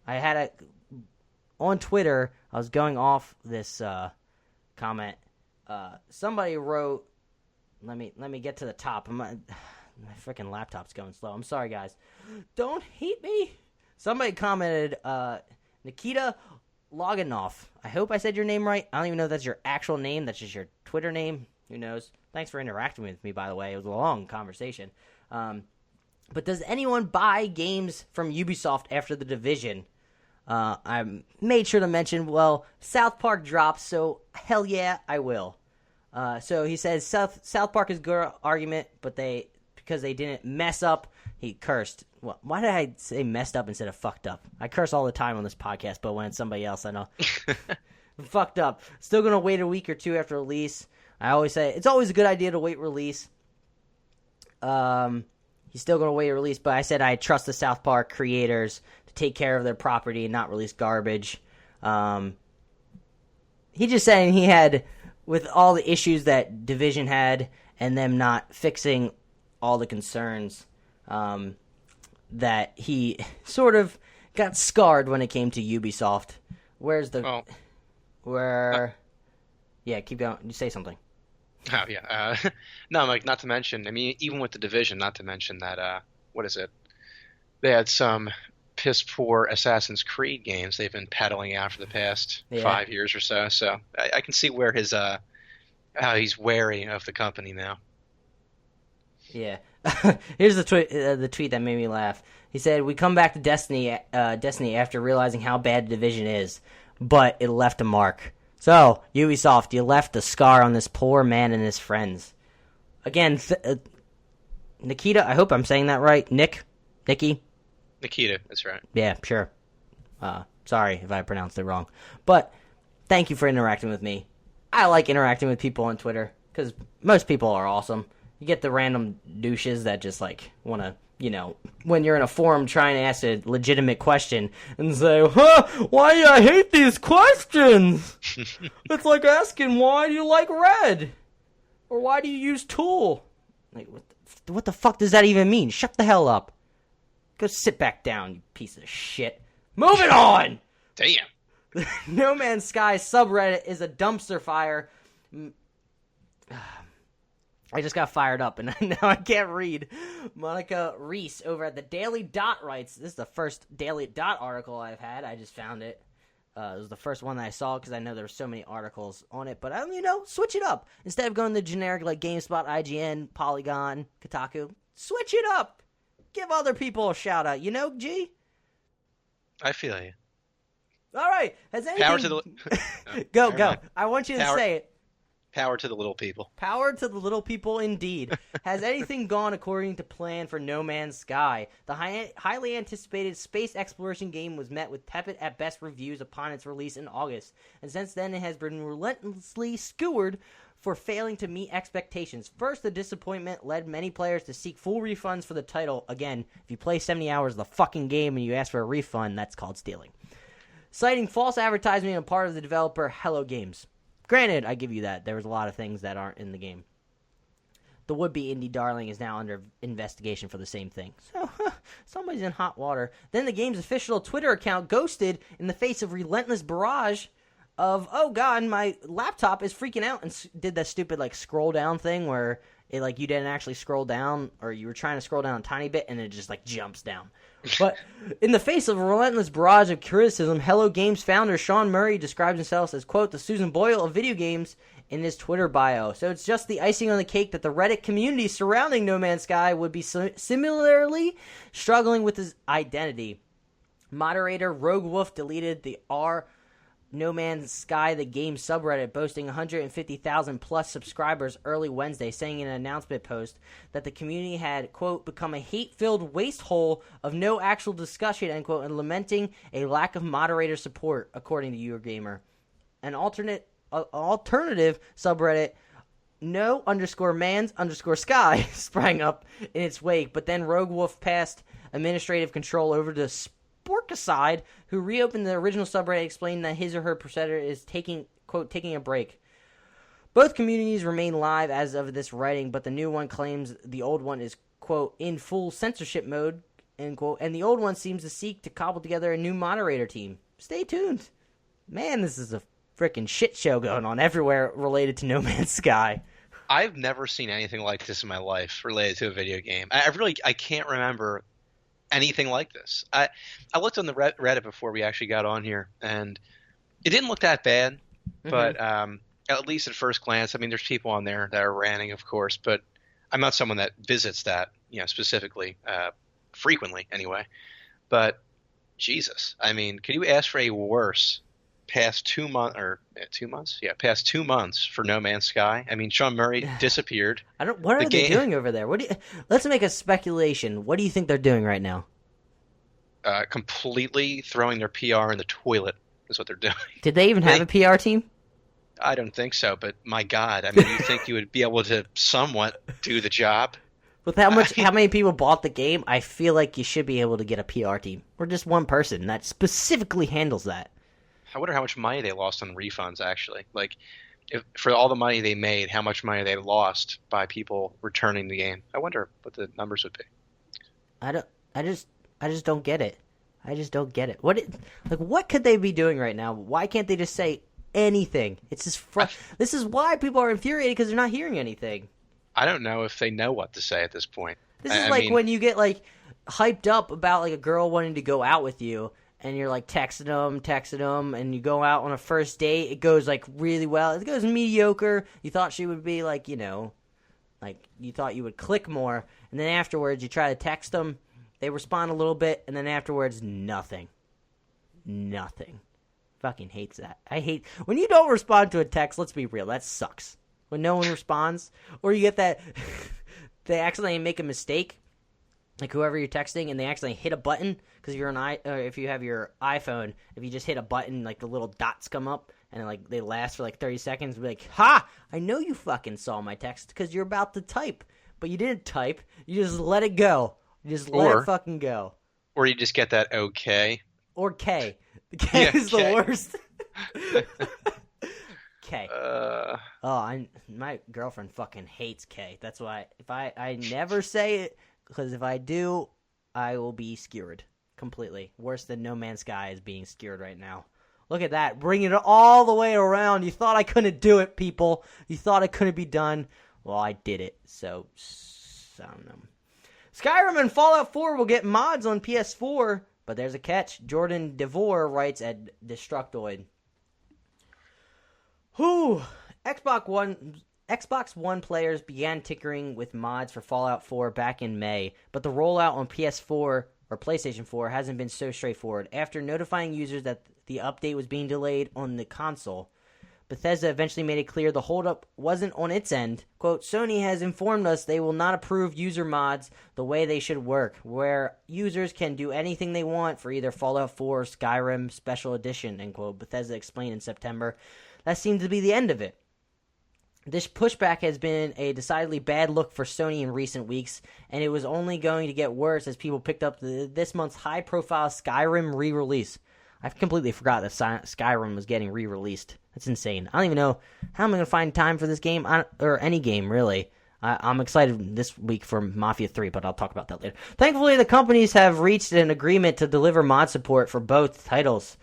I had on Twitter, I was going off this comment. Somebody wrote, let me get to the top. My freaking laptop's going slow. I'm sorry, guys. Don't hate me. Somebody commented, Nikita Loganoff. I hope I said your name right. I don't even know if that's your actual name. That's just your Twitter name. Who knows? Thanks for interacting with me, by the way. It was a long conversation. But does anyone buy games from Ubisoft after The Division? I made sure to mention, well, South Park dropped, so hell yeah, I will. So he says South Park is a good argument, but because they didn't mess up, he cursed. Well, why did I say messed up instead of fucked up? I curse all the time on this podcast, but when it's somebody else, I know. Fucked up. Still going to wait a week or two after release. I always say it's always a good idea to wait release. He's still going to wait a release, but I said I trust the South Park creators to take care of their property and not release garbage. He just saying he had, with all the issues that Division had and them not fixing all the concerns, that he sort of got scarred when it came to Ubisoft. Yeah, keep going. You say something. Oh, yeah. No, like, not to mention, I mean, even with The Division, not to mention that, what is it? They had some piss poor Assassin's Creed games they've been peddling out for the past 5 years or so. So I can see where how he's wary of the company now. Yeah. Here's the tweet that made me laugh. He said, "We come back to Destiny after realizing how bad Division is, but it left a mark. So, Ubisoft, you left a scar on this poor man and his friends." Again, Nikita, I hope I'm saying that right. Nikki? Nikita, that's right. Yeah, sure. Sorry if I pronounced it wrong. But thank you for interacting with me. I like interacting with people on Twitter, because most people are awesome. You get the random douches that just, like, want to when you're in a forum trying to ask a legitimate question and say, why do I hate these questions? It's like asking, why do you like red? Or why do you use tool? Like, what the fuck does that even mean? Shut the hell up. Go sit back down, you piece of shit. Moving on! Damn. No Man's Sky subreddit is a dumpster fire. I just got fired up, and now I can't read. Monica Reese over at the Daily Dot writes, this is the first Daily Dot article I've had. I just found it. It was the first one that I saw because I know there were so many articles on it. But, switch it up. Instead of going the generic like GameSpot, IGN, Polygon, Kotaku, switch it up. Give other people a shout-out. G? I feel you. All right. Has anything... Power to the... Go. I want you to say it. Power to the little people. Power to the little people, indeed. Has anything gone according to plan for No Man's Sky? The highly anticipated space exploration game was met with tepid at best reviews upon its release in August, and since then it has been relentlessly skewered for failing to meet expectations. First, the disappointment led many players to seek full refunds for the title. Again, if you play 70 hours of the fucking game and you ask for a refund, that's called stealing. Citing false advertisement on part of the developer Hello Games. Granted, I give you that. There was a lot of things that aren't in the game. The would-be indie darling is now under investigation for the same thing. So, somebody's in hot water. Then the game's official Twitter account ghosted in the face of relentless barrage of, oh god, my laptop is freaking out, and did that stupid, scroll down thing where it, you didn't actually scroll down, or you were trying to scroll down a tiny bit, and it just, jumps down. But in the face of a relentless barrage of criticism, Hello Games founder Sean Murray describes himself as, quote, the Susan Boyle of video games in his Twitter bio. So it's just the icing on the cake that the Reddit community surrounding No Man's Sky would be similarly struggling with his identity. Moderator Rogue Wolf deleted the No Man's Sky, the game subreddit, boasting 150,000 plus subscribers early Wednesday, saying in an announcement post that the community had, quote, become a hate-filled waste hole of no actual discussion, end quote, and lamenting a lack of moderator support, according to Eurogamer. An alternative subreddit, no_mans_sky, sprang up in its wake, but then Rogue Wolf passed administrative control over to Sporkaside, who reopened the original subreddit, explained that his or her presenter is taking a break. Both communities remain live as of this writing, but the new one claims the old one is, quote, in full censorship mode, end quote, and the old one seems to seek to cobble together a new moderator team. Stay tuned. Man, this is a freaking shit show going on everywhere related to No Man's Sky. I've never seen anything like this in my life related to a video game. I can't remember anything like this. I looked on the Reddit before we actually got on here, and it didn't look that bad, but at least at first glance, I mean, there's people on there that are ranting, of course, but I'm not someone that visits that, specifically, frequently anyway. But Jesus, I mean, could you ask for a worse past 2 months past 2 months for No Man's Sky? I mean, Sean Murray disappeared. What are they doing over there? Let's make a speculation. What do you think they're doing right now? Completely throwing their PR in the toilet is what they're doing. Did they even have a PR team? I don't think so, but my God, I mean, you think you would be able to somewhat do the job? With how many people bought the game, I feel like you should be able to get a PR team. Or just one person that specifically handles that. I wonder how much money they lost on refunds, actually. Like, for all the money they made, how much money they lost by people returning the game. I wonder what the numbers would be. I just don't get it. I just don't get it. What could they be doing right now? Why can't they just say anything? It's just this is why people are infuriated, because they're not hearing anything. I don't know if they know what to say at this point. This is when you get hyped up about a girl wanting to go out with you, and you're texting them, and you go out on a first date. It goes really well. It goes mediocre. You thought she would be you thought you would click more, and then afterwards you try to text them. They respond a little bit, and then afterwards nothing. Fucking hates that. I hate when you don't respond to a text. Let's be real, that sucks. When no one responds, or you get that they accidentally make a mistake, whoever you're texting, and they accidentally hit a button because if you have your iPhone, if you just hit a button, the little dots come up and they last for 30 seconds. Be like, ha! I know you fucking saw my text because you're about to type, but you didn't type. You just let it go. You just let it fucking go. Or you just get that okay. Or K. The K is the worst. K. My girlfriend fucking hates K. That's why if I never say it, because if I do, I will be skewered completely. Worse than No Man's Sky is being skewered right now. Look at that, bringing it all the way around. You thought I couldn't do it, people. You thought it couldn't be done. Well, I did it. So I don't know. Skyrim and Fallout 4 will get mods on PS4, but there's a catch. Jordan DeVore writes at Destructoid. Xbox One players began tinkering with mods for Fallout 4 back in May, but the rollout on PS4 or PlayStation 4 hasn't been so straightforward. After notifying users that the update was being delayed on the console, Bethesda eventually made it clear the holdup wasn't on its end. Quote, Sony has informed us they will not approve user mods the way they should work, where users can do anything they want for either Fallout 4 or Skyrim Special Edition, end quote, Bethesda explained in September. That seemed to be the end of it. This pushback has been a decidedly bad look for Sony in recent weeks, and it was only going to get worse as people picked up this month's high-profile Skyrim re-release. I completely forgot that Skyrim was getting re-released. That's insane. I don't even know how I'm going to find time for this game, or any game, really. I'm excited this week for Mafia 3, but I'll talk about that later. Thankfully, the companies have reached an agreement to deliver mod support for both titles.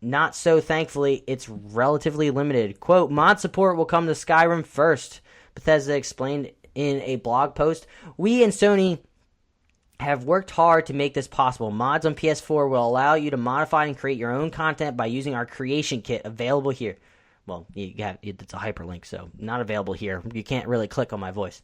Not so thankfully, it's relatively limited. Quote, mod support will come to Skyrim first, Bethesda explained in a blog post. We and Sony have worked hard to make this possible. Mods on PS4 will allow you to modify and create your own content by using our creation kit available here. Well, it's a hyperlink, so not available here. You can't really click on my voice.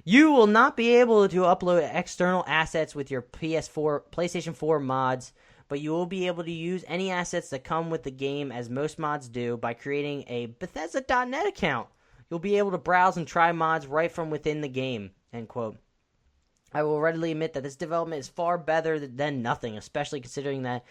You will not be able to upload external assets with your PlayStation 4 mods, but you will be able to use any assets that come with the game, as most mods do, by creating a Bethesda.net account. You'll be able to browse and try mods right from within the game, end quote. I will readily admit that this development is far better than nothing, especially considering that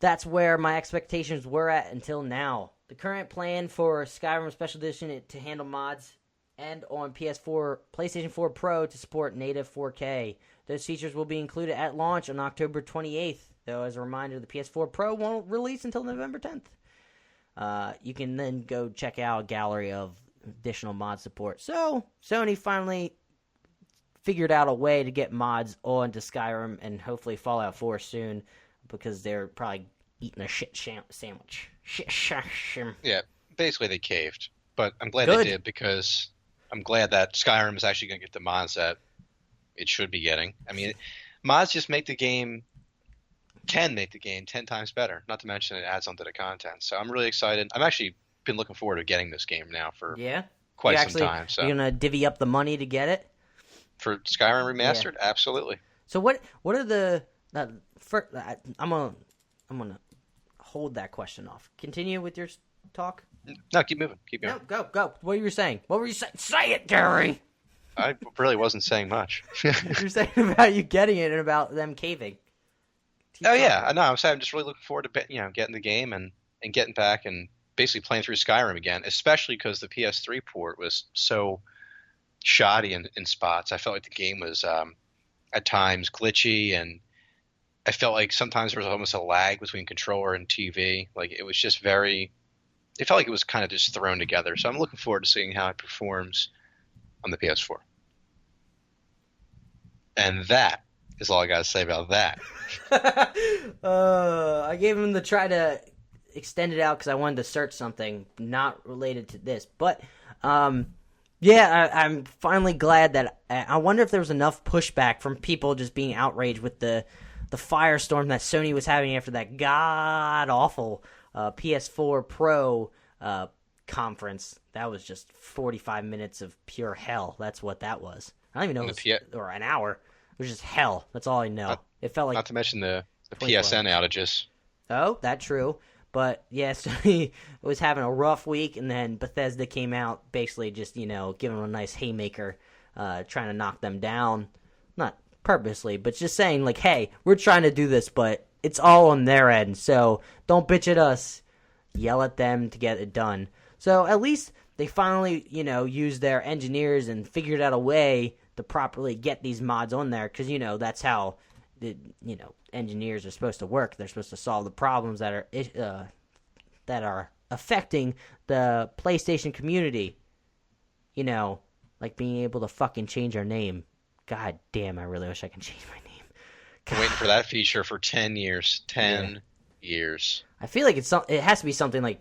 that's where my expectations were at until now. The current plan for Skyrim Special Edition is to handle mods and on PS4, PlayStation 4 Pro to support native 4K. Those features will be included at launch on October 28th. Though, as a reminder, the PS4 Pro won't release until November 10th. You can then go check out a gallery of additional mod support. So, Sony finally figured out a way to get mods onto Skyrim and hopefully Fallout 4 soon, because they're probably eating a shit sandwich. Yeah, basically they caved. But I'm glad they did, because I'm glad that Skyrim is actually going to get the mods that it should be getting. I mean, mods just can make the game 10 times better, not to mention it adds on to the content. So I'm really excited. I've actually been looking forward to getting this game now for quite some time. So you're going to divvy up the money to get it? For Skyrim Remastered? Yeah. Absolutely. So what are the I'm going to hold that question off. Continue with your talk? No, keep moving. Keep going. No, go. What were you saying? What were you saying? Say it, Gary! I really wasn't saying much. You're saying about you getting it and about them caving. Yeah, no, I'm just really looking forward to getting the game and getting back and basically playing through Skyrim again, especially because the PS3 port was so shoddy in spots. I felt like the game was at times glitchy, and I felt like sometimes there was almost a lag between controller and TV. Like it was just it felt like it was kind of just thrown together. So I'm looking forward to seeing how it performs on the PS4. And that is all I got to say about that. I gave him the try to extend it out because I wanted to search something not related to this. But, I'm finally glad that I wonder if there was enough pushback from people just being outraged with the firestorm that Sony was having after that god-awful PS4 Pro conference. That was just 45 minutes of pure hell. That's what that was. I don't even know or an hour. It was just hell. That's all I know. It felt like... Not to mention the PSN outages. Oh, that's true. But, yeah, Sony was having a rough week, and then Bethesda came out basically just, giving them a nice haymaker, trying to knock them down. Not purposely, but just saying, like, hey, we're trying to do this, but it's all on their end, so don't bitch at us. Yell at them to get it done. So at least they finally, used their engineers and figured out a way to properly get these mods on there, because that's how the engineers are supposed to work. They're supposed to solve the problems that are affecting the PlayStation community. Like being able to fucking change our name. God damn, I really wish I could change my name. I'm waiting for that feature for 10 years. 10 years. I feel like it has to be something like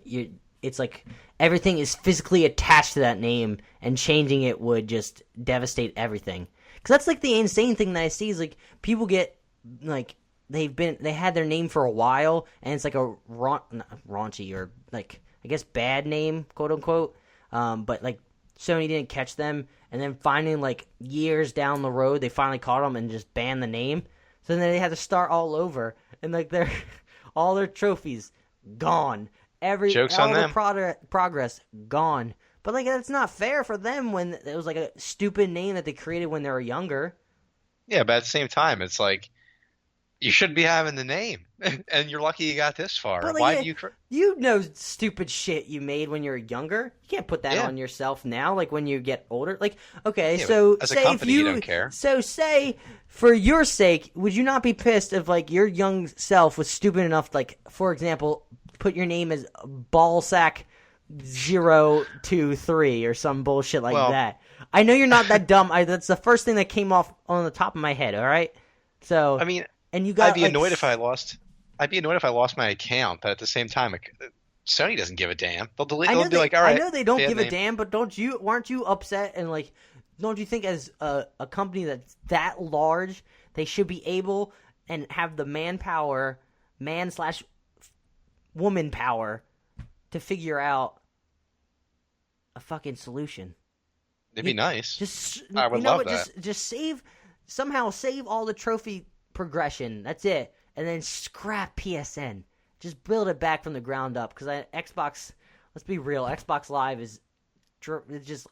it's like everything is physically attached to that name, and changing it would just devastate everything. Because that's like the insane thing that I see is like people get like they had their name for a while, and it's like a raunchy or like I guess bad name, quote unquote. But like Sony didn't catch them, and then finally like years down the road they finally caught them and just banned the name. So then they had to start all over, and like all their trophies gone. Joke's all on them. Progress gone. But like that's not fair for them when it was like a stupid name that they created when they were younger. Yeah, but at the same time, it's like you shouldn't be having the name, and you're lucky you got this far. But, like, Why do you? Stupid shit you made when you were younger. You can't put that on yourself now. Like when you get older. Like okay, so as a say company, if you don't care. So say for your sake, would you not be pissed if like your young self was stupid enough, like for example, put your name as Ballsack 023 or some bullshit like that? I know you're not that dumb. That's the first thing that came off on the top of my head. All right, so I mean. And you got, I'd be annoyed if I lost my account, but at the same time, Sony doesn't give a damn. They'll delete. They'll be like, all right. I know they don't give name. a damn, but weren't you upset and like, don't you think as a company that's that large, they should be able and have the manpower, man/woman power, to figure out a fucking solution? It'd be nice. I would love that. Just save all the trophy progression. That's it, and then scrap PSN. Just build it back from the ground up. Because Xbox, let's be real, Xbox Live is just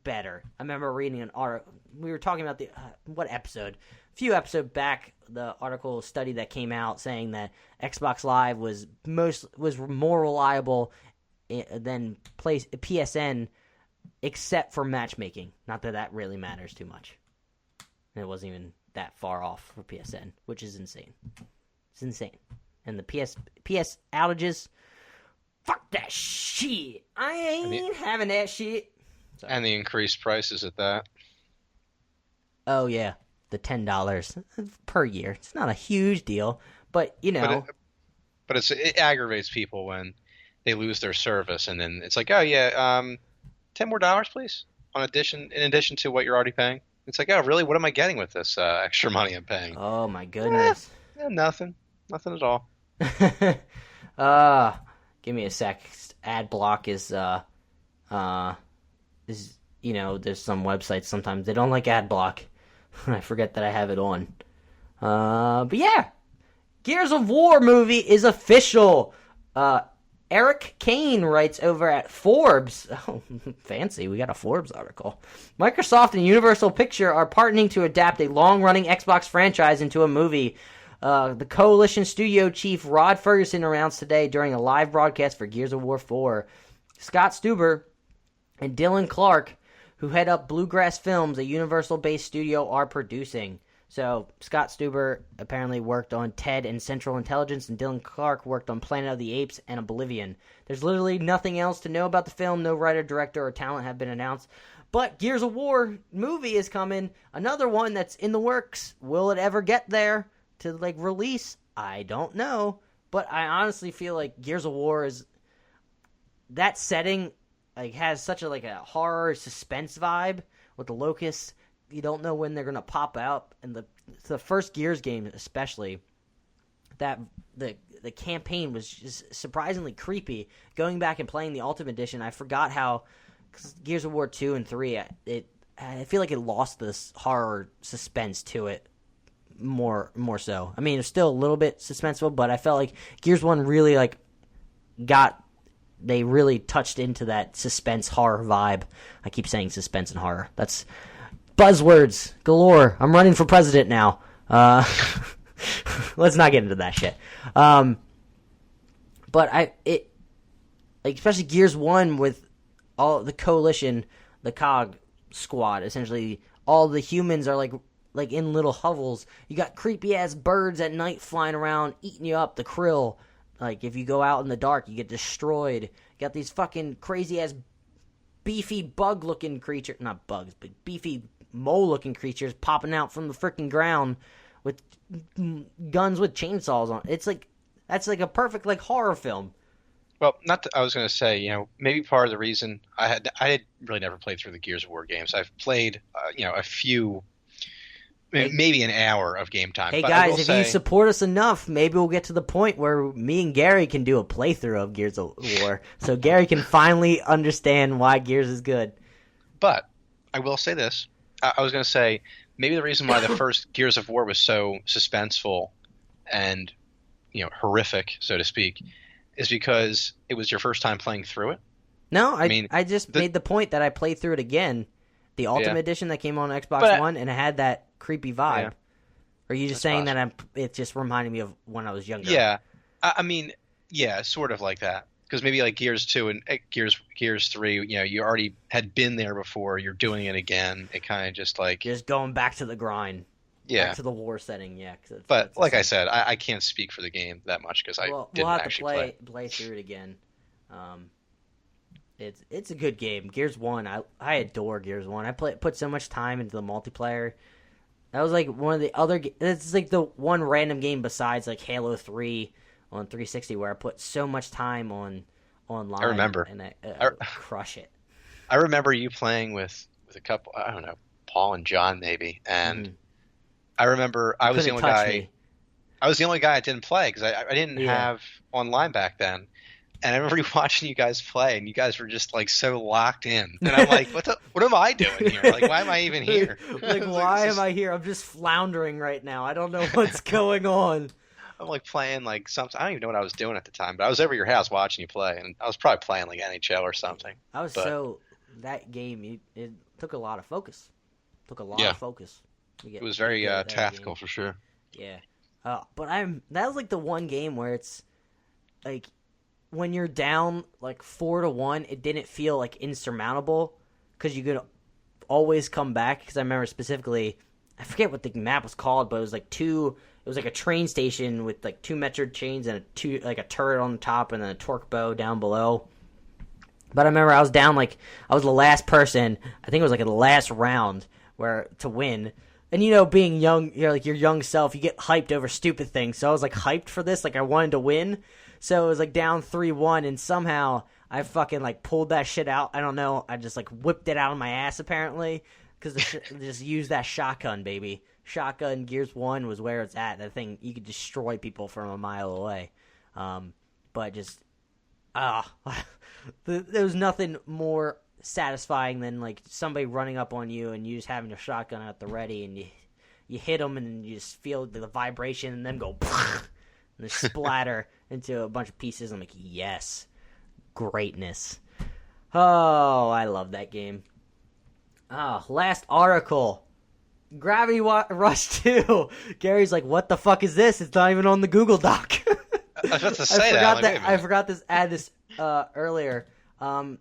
better. I remember reading an article. We were talking about what episode? A few episodes back, the article study that came out saying that Xbox Live was more reliable than PSN, except for matchmaking. Not that really matters too much. And it wasn't even that far off for PSN, which is insane. It's insane. And the PS outages, fuck that shit. I ain't having that shit. Sorry. And the increased prices at that. Oh yeah, the $10 per year. It's not a huge deal, but But it aggravates people when they lose their service, and then it's like, oh yeah, $10 more, please, in addition to what you're already paying. It's like, oh, really? What am I getting with this extra money I'm paying? Oh, my goodness. Nothing. Nothing at all. Give me a sec. Ad block is there's some websites sometimes they don't like ad block. I forget that I have it on. But yeah, Gears of War movie is official. Eric Kane writes over at Forbes. Oh, fancy. We got a Forbes article. Microsoft and Universal Pictures are partnering to adapt a long-running Xbox franchise into a movie. The Coalition studio chief Rod Ferguson announced today during a live broadcast for Gears of War 4. Scott Stuber and Dylan Clark, who head up Bluegrass Films, a Universal-based studio, are producing. So, Scott Stuber apparently worked on Ted and Central Intelligence, and Dylan Clark worked on Planet of the Apes and Oblivion. There's literally nothing else to know about the film. No writer, director, or talent have been announced. But Gears of War movie is coming. Another one that's in the works. Will it ever get there to, release? I don't know. But I honestly feel like Gears of War is... That setting, has such a horror suspense vibe with the locusts. You don't know when they're going to pop out, and the first Gears game especially, that the campaign was just surprisingly creepy. Going back and playing the Ultimate Edition, I forgot how Gears of War 2 and 3, I feel like it lost this horror suspense to it more so. I mean, it's still a little bit suspenseful, but I felt like Gears 1 really they really touched into that suspense horror vibe. I keep saying suspense and horror. That's buzzwords galore. I'm running for president now. Let's not get into that shit. But especially Gears 1 with all the Coalition, the COG squad, essentially all the humans are like in little hovels. You got creepy ass birds at night flying around eating you up. The krill. Like if you go out in the dark, you get destroyed. You got these fucking crazy ass beefy bug looking creature, not bugs, but beefy mole looking creatures popping out from the freaking ground with guns with chainsaws on. It's like that's like a perfect like horror film. Well, I was going to say, maybe part of the reason I had really never played through the Gears of War games. I've played, a few, maybe an hour of game time. Hey but guys, if you support us enough, maybe we'll get to the point where me and Gary can do a playthrough of Gears of War, so Gary can finally understand why Gears is good. But I will say this: I was going to say maybe the reason why the first Gears of War was so suspenseful and horrific, so to speak, is because it was your first time playing through it. No, I just made the point that I played through it again, the Ultimate Edition that came on Xbox One, and it had that creepy vibe. Yeah. Or are you just saying possible. That it just reminded me of when I was younger? Yeah, I mean, yeah, sort of like that. Because maybe like Gears 2 and Gears 3, you already had been there before. You're doing it again. It kind of just like just going back to the grind. Yeah, back to the war setting. Yeah, but like I said, I can't speak for the game that much because I didn't actually play. Play through it again. It's a good game. Gears 1, I adore Gears 1. I put so much time into the multiplayer. That was like one of the other. It's like the one random game besides like Halo 3 on 360 where I put so much time online. I remember, and I crush it. I remember you playing with a couple. I don't know, Paul and John maybe, and I remember I was the only guy. I was the only guy that didn't play because I didn't have online back then. And I remember watching you guys play, and you guys were just like so locked in. And I'm like, what am I doing here? Like, why am I even here? Like, why am I here? I'm just floundering right now. I don't know what's going on. I'm like playing like something. I don't even know what I was doing at the time, but I was over your house watching you play, and I was probably playing like NHL or something. That game, it took a lot of focus. Of focus. It was very tactical for sure. Yeah. But that was like the one game where it's like, when you're down like 4-1, it didn't feel like insurmountable because you could always come back. Because I remember specifically, I forget what the map was called, but it was like it was like a train station with like 2 metric chains and like a turret on the top and then a torque bow down below. But I remember I was down I was the last person. I think it was like in the last round to win. And being young, your young self, you get hyped over stupid things. So I was like hyped for this, like I wanted to win. So it was like down 3-1, and somehow I fucking like pulled that shit out. I don't know. I just like whipped it out of my ass apparently because just used that shotgun, baby. Shotgun Gears 1 was where it's at. That thing, you could destroy people from a mile away. But just there was nothing more satisfying than like somebody running up on you and you just having your shotgun at the ready, and you hit them and you just feel the vibration and then go and they splatter into a bunch of pieces. I'm like, yes, greatness. Oh, I love that game. Last article, Gravity Rush 2. Gary's like, what the fuck is this? It's not even on the Google Doc. I was about to say I forgot to add this earlier. Kirishiro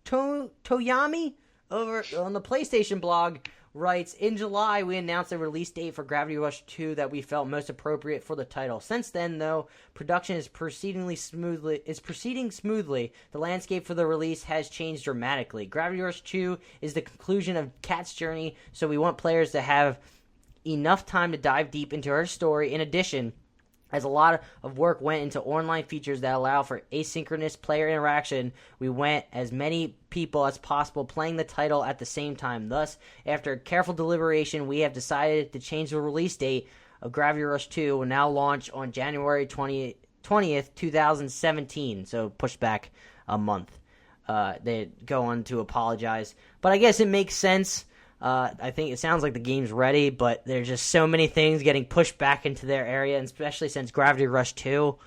Toyami over on the PlayStation blog writes, in July, we announced a release date for Gravity Rush 2 that we felt most appropriate for the title. Since then, though, production is proceeding smoothly. The landscape for the release has changed dramatically. Gravity Rush 2 is the conclusion of Kat's journey, so we want players to have enough time to dive deep into her story. In addition, as a lot of work went into online features that allow for asynchronous player interaction, we want as many people as possible playing the title at the same time. Thus, after careful deliberation, we have decided to change the release date of Gravity Rush 2 will now launch on January 20th, 2017, so pushed back a month. They go on to apologize, but I guess it makes sense. I think it sounds like the game's ready, but there's just so many things getting pushed back into their area, and especially since Gravity Rush 2,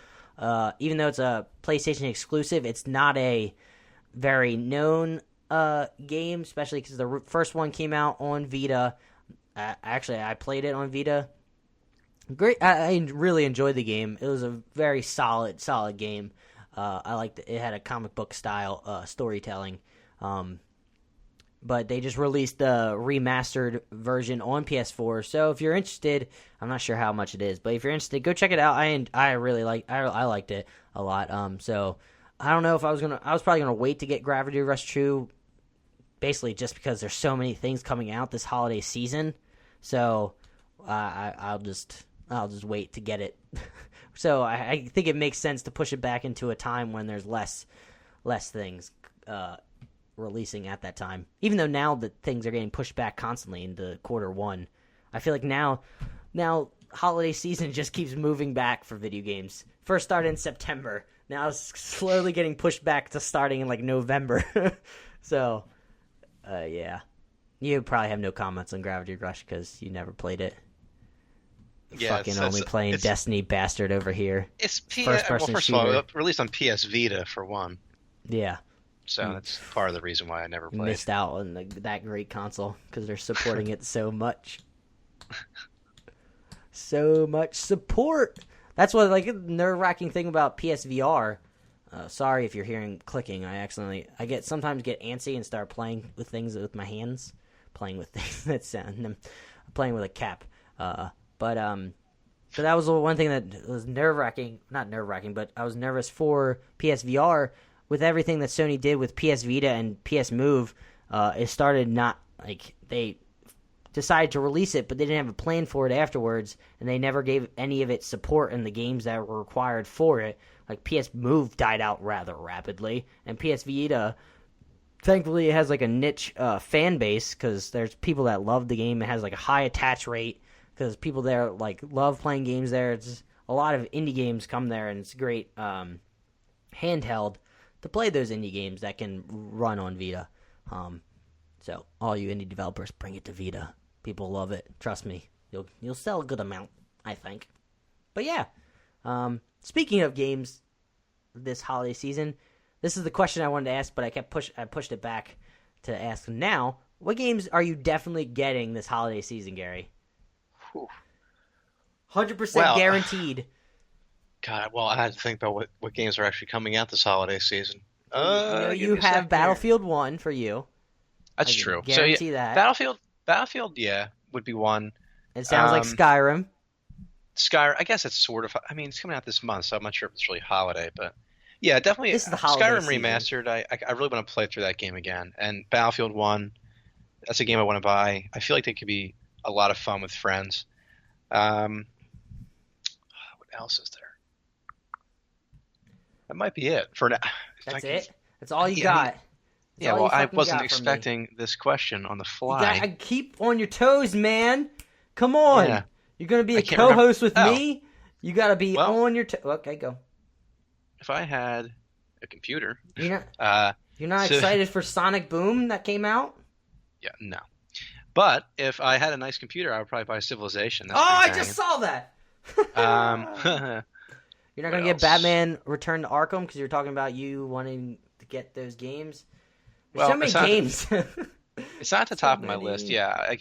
even though it's a PlayStation exclusive, it's not a very known game, especially because the first one came out on Vita. Actually, I played it on Vita. Great, I really enjoyed the game. It was a very solid game. I liked it. It had a comic book style storytelling. But they just released the remastered version on PS4. So if you're interested, I'm not sure how much it is, but if you're interested, go check it out. I really I liked it a lot. So I don't know if I was probably gonna wait to get Gravity Rush 2, basically just because there's so many things coming out this holiday season. So I'll just wait to get it. So I think it makes sense to push it back into a time when there's less things releasing at that time. Even though now that things are getting pushed back constantly into Q1, I feel like now holiday season just keeps moving back for video games. First started in September. Now it's slowly getting pushed back to starting in like November. So, yeah. You probably have no comments on Gravity Rush because you never played it. Yeah, Fucking only playing Destiny bastard over here. It's first of all, released on PS Vita for one. Yeah. So that's part of the reason why I never played. Missed out on that great console because they're supporting it so much. So much support. That's what a nerve-wracking thing about PSVR. Sorry if you're hearing clicking. I sometimes get antsy and start playing with things with my hands. Playing with things that sound. I'm playing with a cap. But that was the one thing that was nerve-wracking. Not nerve-wracking, but I was nervous for PSVR. With everything that Sony did with PS Vita and PS Move, it started they decided to release it, but they didn't have a plan for it afterwards, and they never gave any of it support in the games that were required for it. Like PS Move died out rather rapidly, and PS Vita, thankfully, it has a niche fan base because there's people that love the game. It has a high attach rate because people there love playing games there. It's a lot of indie games come there, and it's great handheld to play those indie games that can run on Vita. So all you indie developers, bring it to Vita. People love it. Trust me. You'll sell a good amount, I think. But yeah. Speaking of games this holiday season, this is the question I wanted to ask, but I pushed it back to ask now. What games are you definitely getting this holiday season, Gary? 100% guaranteed. God, well, I had to think about what games are actually coming out this holiday season. You have Battlefield 1 for you. That's true. Guarantee that. Battlefield, yeah, would be one. It sounds like Skyrim. Skyrim, I guess it's sort of. I mean, it's coming out this month, so I'm not sure if it's really holiday, but yeah, definitely. This is the holiday Skyrim season. Remastered. I really want to play through that game again. And Battlefield 1, that's a game I want to buy. I feel like they could be a lot of fun with friends. What else is there? That might be it for now. That's it? That's all you got? Yeah, well, I wasn't expecting this question on the fly. I keep on your toes, man. Come on. Yeah. You're going to be a co-host with me? You got to be on your toes. Okay, go. If I had a computer. You're not excited for Sonic Boom that came out? Yeah, no. But if I had a nice computer, I would probably buy Civilization. That's I just saw that. You're not going to get Batman Return to Arkham because you're talking about you wanting to get those games? There's so many games. It's not at the top of my list. Yeah,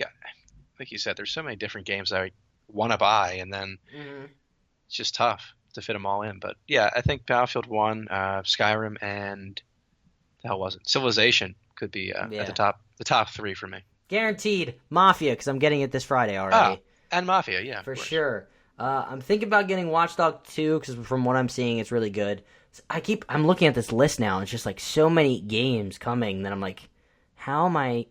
like you said, there's so many different games that I want to buy, and then it's just tough to fit them all in. But yeah, I think Battlefield 1, Skyrim, and the hell was it? Civilization could be at the top three for me. Guaranteed. Mafia, because I'm getting it this Friday already. And Mafia, yeah. For sure. I'm thinking about getting Watch Dogs 2, because from what I'm seeing, it's really good. I'm looking at this list now, and it's just so many games coming that I'm like, how am I...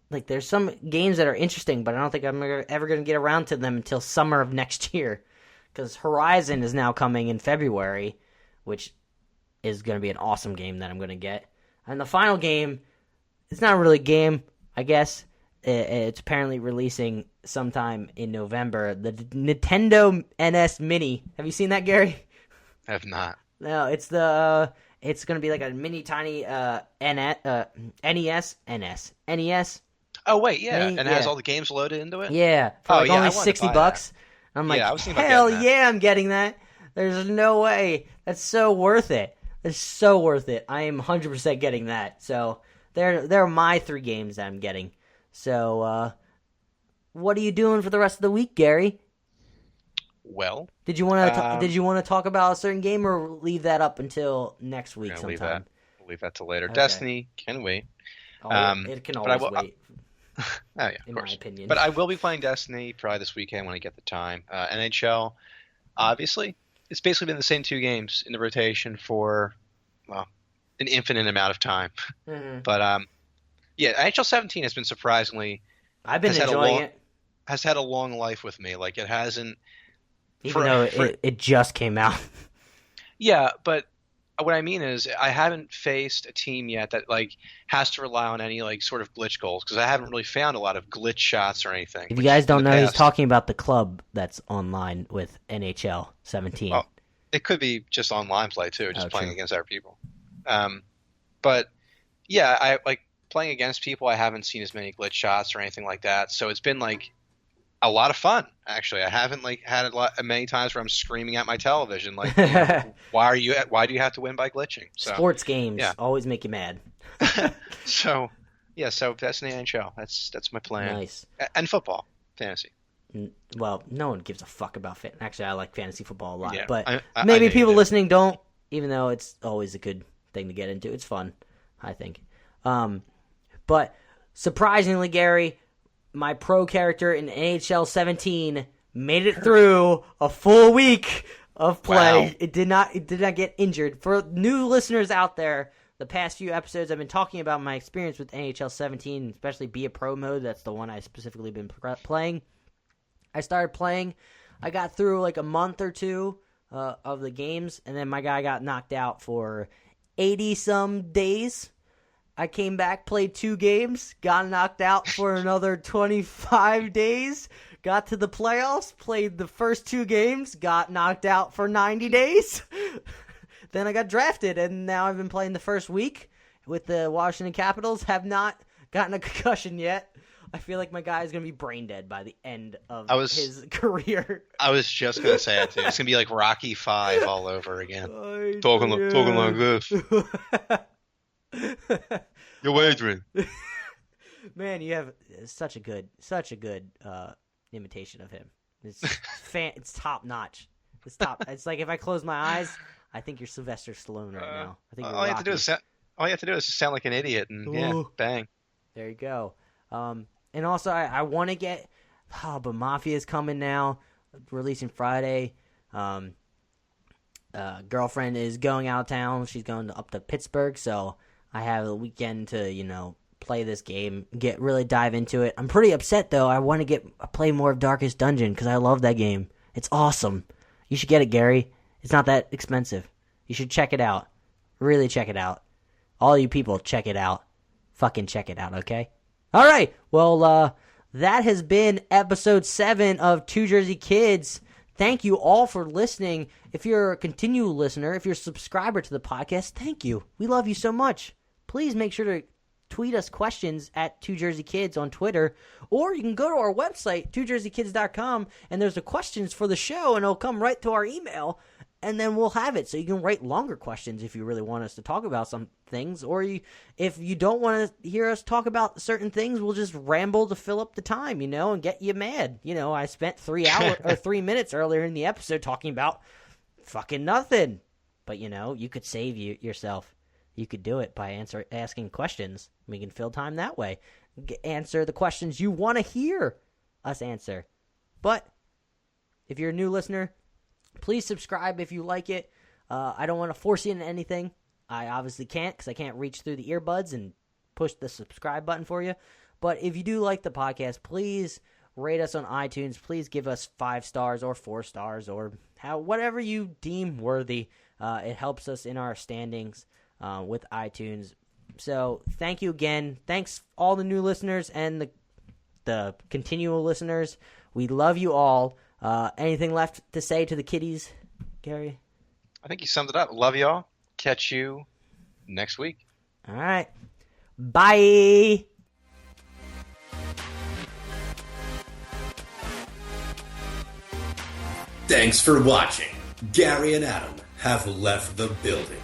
there's some games that are interesting, but I don't think I'm ever going to get around to them until summer of next year. Because Horizon is now coming in February, which is going to be an awesome game that I'm going to get. And the final game, it's not really a game, I guess. It's apparently releasing sometime in November. The Nintendo NS Mini. Have you seen that, Gary? I have not. No, it's it's going to be like a mini tiny NES. Oh wait, yeah, and it has all the games loaded into it. Yeah, for only $60. I'm like, hell yeah, I'm getting that. There's no way. That's so worth it. It's so worth it. I am 100% getting that. So they're my 3 games that I'm getting. So what are you doing for the rest of the week, Gary? well. Did you want to talk about a certain game, or leave that up until next week sometime? Leave that till later. Okay. Destiny can wait. It can always wait. Oh yeah, of in course. my opinion. But I will be playing Destiny probably this weekend when I get the time. NHL, obviously, it's basically been the same 2 games in the rotation for an infinite amount of time. Mm-hmm. But yeah, NHL 17 has been surprisingly. I've been enjoying it. Has had a long life with me. Like it hasn't. Even though it just came out. Yeah, but what I mean is I haven't faced a team yet that like has to rely on any like sort of glitch goals because I haven't really found a lot of glitch shots or anything. If you guys don't know, he's talking about the club that's online with NHL 17. Well, it could be just online play too, just playing against other people. But yeah, I like playing against people. I haven't seen as many glitch shots or anything like that, so it's been like a lot of fun. Actually, I haven't like had many times where I'm screaming at my television like, why do you have to win by glitching? So, sports games always make you mad. So Destiny NHL. That's my plan. Nice. And football, fantasy. Well, no one gives a fuck about Actually, I like fantasy football a lot, but I maybe people listening don't. Even though it's always a good thing to get into, it's fun, I think. But surprisingly, Gary, my pro character in NHL 17 made it through a full week of play. Wow. It did not get injured. For new listeners out there, the past few episodes I've been talking about my experience with NHL 17, especially Be a Pro mode. That's the one I specifically been playing. I started playing. I got through like a month or two of the games, and then my guy got knocked out for 80-some days. I came back, played 2 games, got knocked out for another 25 days, got to the playoffs, played the first 2 games, got knocked out for 90 days. Then I got drafted, and now I've been playing the first week with the Washington Capitals. Have not gotten a concussion yet. I feel like my guy is going to be brain dead by the end of his career. I was just going to say that, too. It's going to be like Rocky 5 all over again. Talking like this. Yo, Adrian. Man, you have such a good imitation of him. It's top notch. It's like if I close my eyes, I think you're Sylvester Stallone right now. I think all you have to do is just sound like an idiot, and bang. There you go. And also I want to get, but Mafia is coming now, releasing Friday. Girlfriend is going out of town. She's going up to Pittsburgh, so I have a weekend to, play this game, really dive into it. I'm pretty upset, though. I want to play more of Darkest Dungeon because I love that game. It's awesome. You should get it, Gary. It's not that expensive. You should check it out. Really check it out. All you people, check it out. Fucking check it out, okay? All right. Well, that has been episode 7 of Two Jersey Kids. Thank you all for listening. If you're a continual listener, if you're a subscriber to the podcast, thank you. We love you so much. Please make sure to tweet us questions at Two Jersey Kids on Twitter, or you can go to our website, twojerseykids.com, and there's the questions for the show, and it'll come right to our email, and then we'll have it. So you can write longer questions if you really want us to talk about some things, or if you don't want to hear us talk about certain things, we'll just ramble to fill up the time, and get you mad. I spent 3 hours or 3 minutes earlier in the episode talking about fucking nothing. But, you could save yourself. You could do it by asking questions. We can fill time that way. Answer the questions you want to hear us answer. But if you're a new listener, please subscribe if you like it. I don't want to force you into anything. I obviously can't because I can't reach through the earbuds and push the subscribe button for you. But if you do like the podcast, please rate us on iTunes. Please give us 5 stars or 4 stars or whatever you deem worthy. It helps us in our standings with iTunes. So thank you again. Thanks all the new listeners and the continual listeners. We love you all. Anything left to say to the kiddies, Gary? I think you summed it up. Love y'all. Catch you next week. All right. Bye. Thanks for watching. Gary and Adam have left the building.